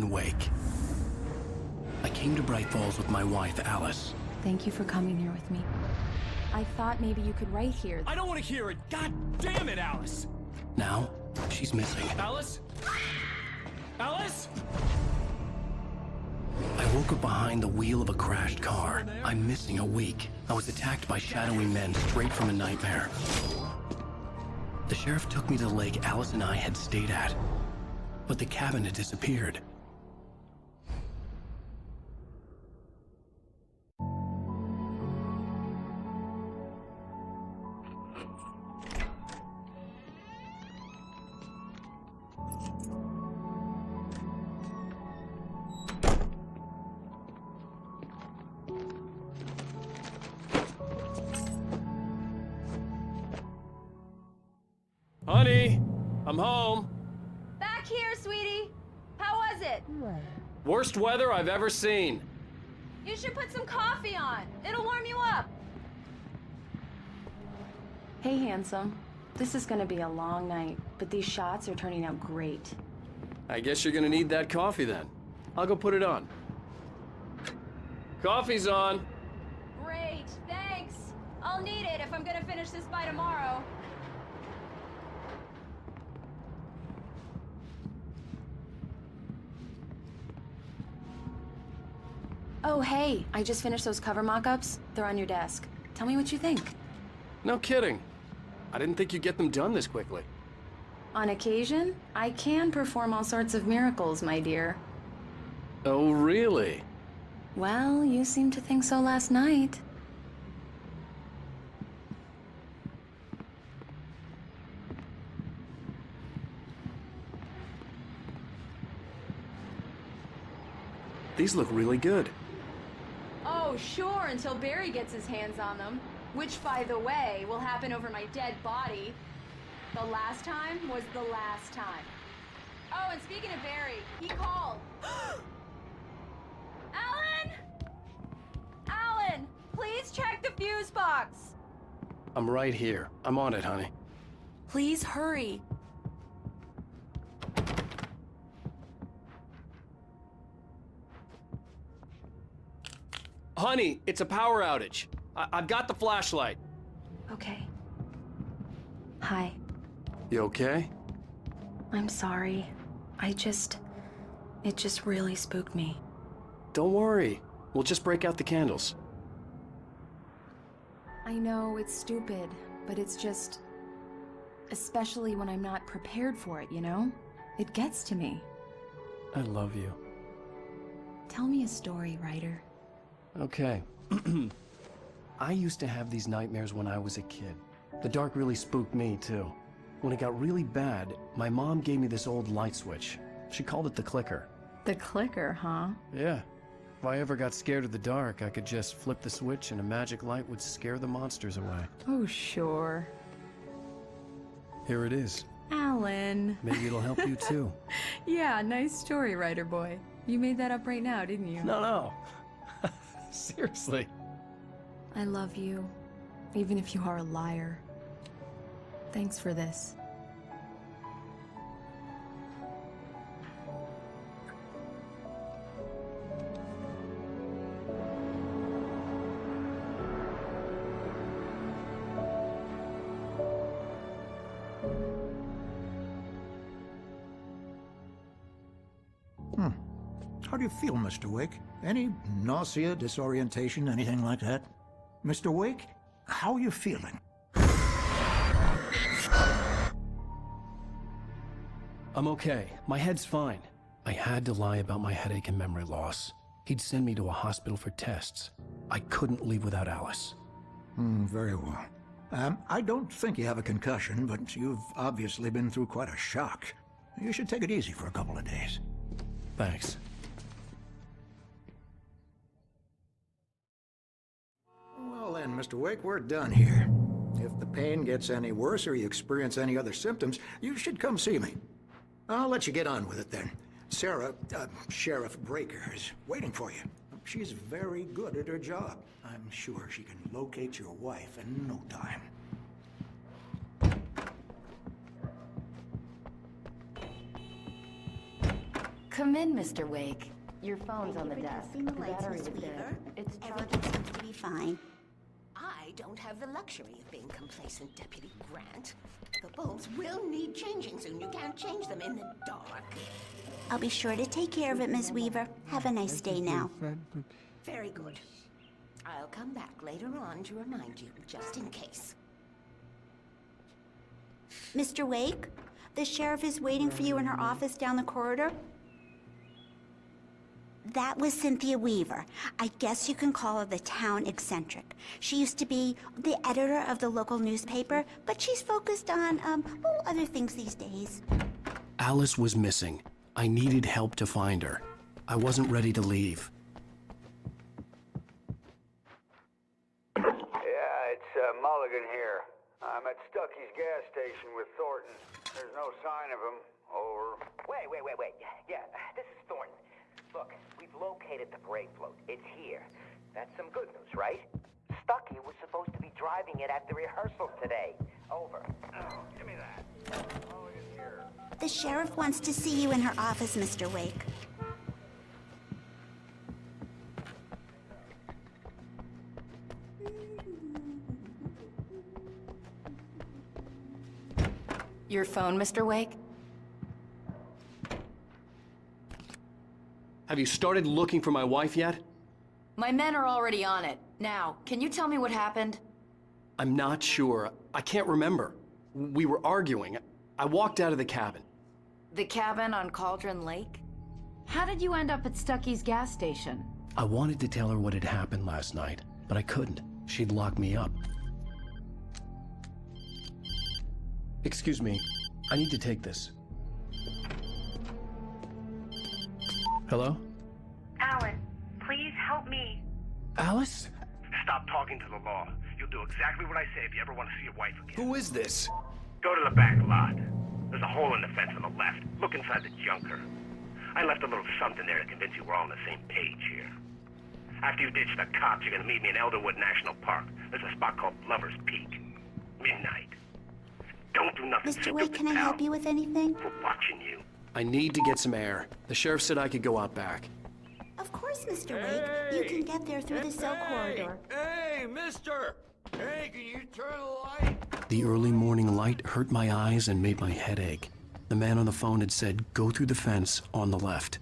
Wake. I came to Bright Falls with my wife, Alice. Thank you for coming here with me. I thought maybe you could write here. I don't want to hear it! God damn it, Alice! Now, she's missing. Alice? Alice? I woke up behind the wheel of a crashed car. I'm missing a week. I was attacked by shadowy men straight from a nightmare. The sheriff took me to the lake Alice and I had stayed at. But the cabin had disappeared. Honey, I'm home. Back here, sweetie. How was it? Worst weather I've ever seen. You should put some coffee on. It'll warm you up. Hey, handsome. This is gonna be a long night, but these shots are turning out great. I guess you're gonna need that coffee then. I'll go put it on. Coffee's on. Great, thanks. I'll need it if I'm gonna finish this by tomorrow. Oh, hey, I just finished those cover mock-ups. They're on your desk. Tell me what you think. No kidding. I didn't think you'd get them done this quickly. On occasion, I can perform all sorts of miracles, my dear. Oh, really? Well, you seemed to think so last night. These look really good. Oh, sure, until Barry gets his hands on them. Which, by the way, will happen over my dead body. The last time was the last time. Oh, and speaking of Barry, he called. Alan! Alan, please check the fuse box. I'm right here. I'm on it, honey. Please hurry. Honey, it's a power outage. I've got the flashlight. Okay. Hi. You okay? I'm sorry. It just really spooked me. Don't worry. We'll just break out the candles. I know it's stupid, but it's just... especially when I'm not prepared for it, you know? It gets to me. I love you. Tell me a story, writer. Okay. I used to have these nightmares when I was a kid. The dark really spooked me, too. When it got really bad, my mom gave me this old light switch. She called it the clicker. The clicker, huh? Yeah. If I ever got scared of the dark, I could just flip the switch and a magic light would scare the monsters away. Oh, sure. Here it is. Alan. Maybe it'll help you, too. Yeah, nice story, writer boy. You made that up right now, didn't you? No. Seriously. I love you, even if you are a liar. Thanks for this. How do you feel, Mr. Wake? Any nausea, disorientation, anything like that? Mr. Wake, how are you feeling? I'm okay. My head's fine. I had to lie about my headache and memory loss. He'd send me to a hospital for tests. I couldn't leave without Alice. Very well. I don't think you have a concussion, but you've obviously been through quite a shock. You should take it easy for a couple of days. Thanks. Well then, Mr. Wake, we're done here. If the pain gets any worse or you experience any other symptoms, you should come see me. I'll let you get on with it then. Sarah, Sheriff Breaker, is waiting for you. She's very good at her job. I'm sure she can locate your wife in no time. Come in, Mr. Wake. Your phone's on the desk. The battery is dead. It's Everything seems to be fine. I don't have the luxury of being complacent, Deputy Grant. The bulbs will need changing soon. You can't change them in the dark. I'll be sure to take care of it, Miss Weaver. Have a nice day now. Very good. I'll come back later on to remind you, just in case. Mr. Wake, the sheriff is waiting for you in her office down the corridor. That was Cynthia Weaver. I guess you can call her the town eccentric. She used to be the editor of the local newspaper, but she's focused on, other things these days. Alice was missing. I needed help to find her. I wasn't ready to leave. Yeah, it's Mulligan here. I'm at Stucky's gas station with Thornton. There's no sign of him. Over. Wait. Yeah, this is Thornton. Look, we've located the brake float. It's here. That's some good news, right? Stucky was supposed to be driving it at the rehearsal today. Over. Oh, give me that. Mulligan's here. The sheriff wants to see you in her office, Mr. Wake. Your phone, Mr. Wake? Have you started looking for my wife yet? My men are already on it. Now, can you tell me what happened? I'm not sure. I can't remember. We were arguing. I walked out of the cabin. The cabin on Cauldron Lake? How did you end up at Stucky's gas station? I wanted to tell her what had happened last night, but I couldn't. She'd locked me up. Excuse me, I need to take this. Hello? Alan, please help me. Alice? Stop talking to the law. You'll do exactly what I say if you ever want to see your wife again. Who is this? Go to the back lot. There's a hole in the fence on the left. Look inside the junker. I left a little something there to convince you we're all on the same page here. After you ditch the cops, you're gonna meet me in Elderwood National Park. There's a spot called Lover's Peak. Midnight. Don't do nothing Mr. Wake, can I help you with anything? We're watching you. I need to get some air. The sheriff said I could go out back. Of course, Mr. Wake. You can get there through the cell corridor. Hey, mister! Hey, can you turn the light? The early morning light hurt my eyes and made my head ache. The man on the phone had said, go through the fence on the left.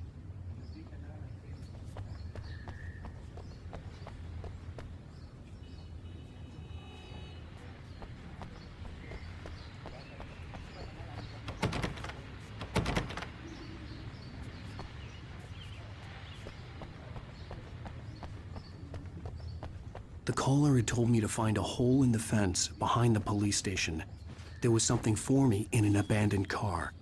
The caller had told me to find a hole in the fence behind the police station. There was something for me in an abandoned car.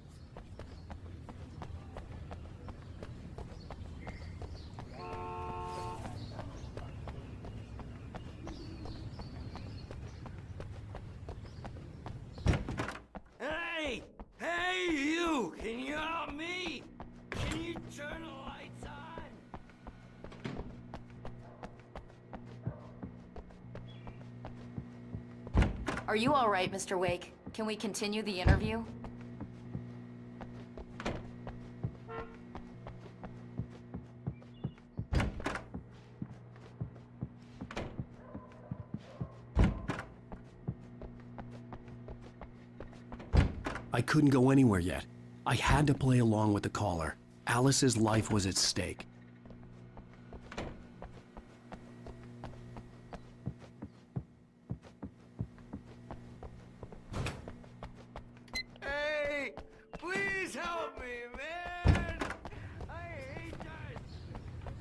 Hey! Hey, you! Can you help me? Can you turn the lights on? Are you all right, Mr. Wake? Can we continue the interview? I couldn't go anywhere yet. I had to play along with the caller. Alice's life was at stake. Hey! Please help me, man! I hate this!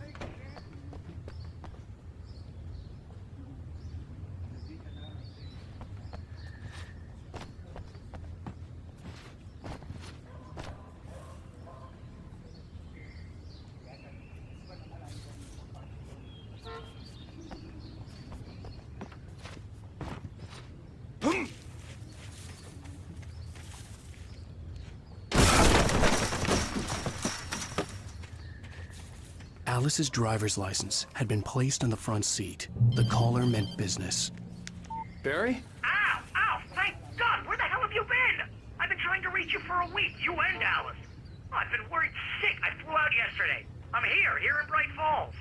I can't... Alice's driver's license had been placed on the front seat. The caller meant business. Barry? Ow! Ow! Thank God! Where the hell have you been? I've been trying to reach you for a week, you and Alice. Oh, I've been worried sick. I flew out yesterday. I'm here in Bright Falls.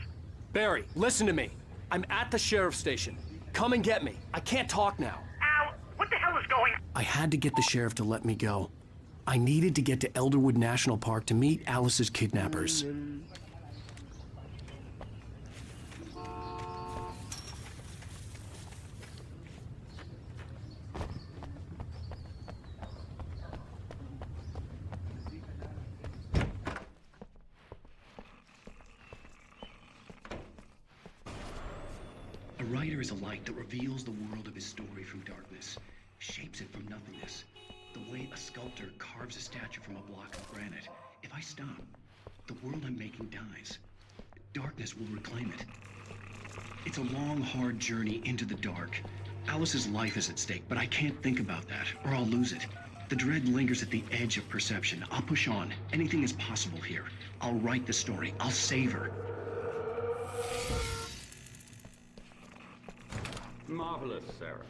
Barry, listen to me. I'm at the sheriff's station. Come and get me. I can't talk now. Al, what the hell is going on? I had to get the sheriff to let me go. I needed to get to Elderwood National Park to meet Alice's kidnappers. A writer is a light that reveals the world of his story from darkness, shapes it from nothingness. The way a sculptor carves a statue from a block of granite. If I stop, the world I'm making dies. Darkness will reclaim it. It's a long, hard journey into the dark. Alice's life is at stake, but I can't think about that, or I'll lose it. The dread lingers at the edge of perception. I'll push on. Anything is possible here. I'll write the story. I'll save her. Marvelous, Sarah.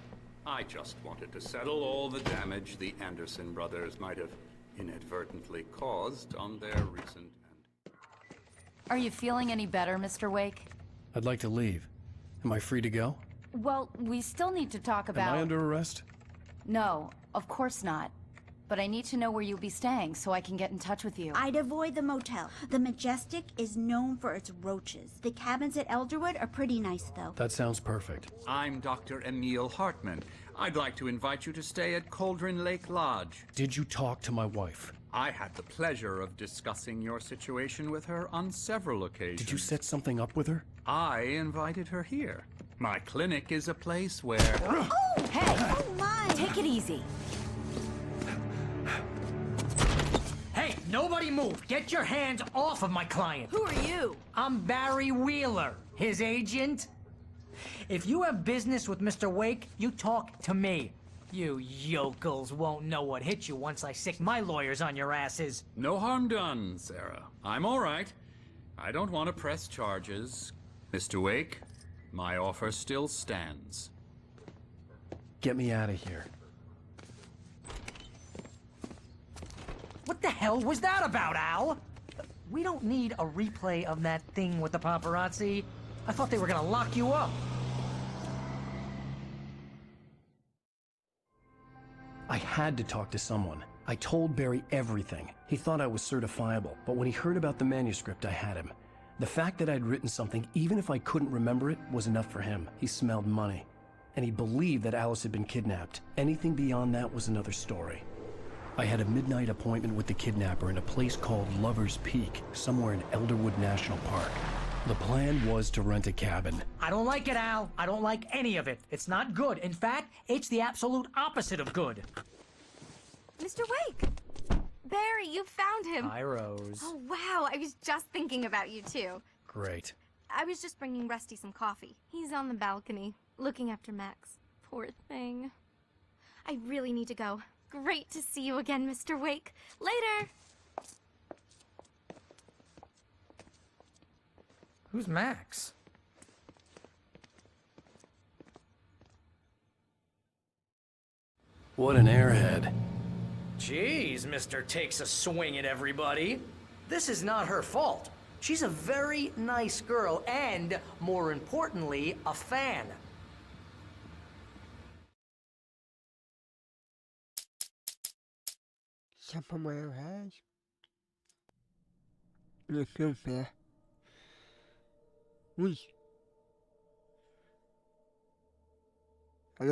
I just wanted to settle all the damage the Anderson brothers might have inadvertently caused on their recent... Are you feeling any better, Mr. Wake? I'd like to leave. Am I free to go? Well, we still need to talk about... Am I under arrest? No, of course not. But I need to know where you'll be staying so I can get in touch with you. I'd avoid the motel. The Majestic is known for its roaches. The cabins at Elderwood are pretty nice, though. That sounds perfect. I'm Dr. Emil Hartman. I'd like to invite you to stay at Cauldron Lake Lodge. Did you talk to my wife? I had the pleasure of discussing your situation with her on several occasions. Did you set something up with her? I invited her here. My clinic is a place where... Oh, hey! Oh, my! Take it easy. Hey, nobody move! Get your hands off of my client! Who are you? I'm Barry Wheeler, his agent. If you have business with Mr. Wake, you talk to me. You yokels won't know what hit you once I sick my lawyers on your asses. No harm done, Sarah. I'm all right. I don't want to press charges. Mr. Wake, my offer still stands. Get me out of here. What the hell was that about, Al? We don't need a replay of that thing with the paparazzi. I thought they were gonna lock you up. I had to talk to someone. I told Barry everything. He thought I was certifiable, but when he heard about the manuscript, I had him. The fact that I'd written something, even if I couldn't remember it, was enough for him. He smelled money. And he believed that Alice had been kidnapped. Anything beyond that was another story. I had a midnight appointment with the kidnapper in a place called Lover's Peak, somewhere in Elderwood National Park. The plan was to rent a cabin. I don't like it, Al. I don't like any of it. It's not good. In fact, it's the absolute opposite of good. Mr. Wake! Barry, you found him! Hi, Rose. Oh, wow. I was just thinking about you, too. Great. I was just bringing Rusty some coffee. He's on the balcony, looking after Max. Poor thing. I really need to go. Great to see you again, Mr. Wake. Later! Who's Max? What an airhead. Jeez, Mr. Takes a swing at everybody. This is not her fault. She's a very nice girl and, more importantly, a fan. Só pra amanhã o resto. Deixa eu ver. Ui.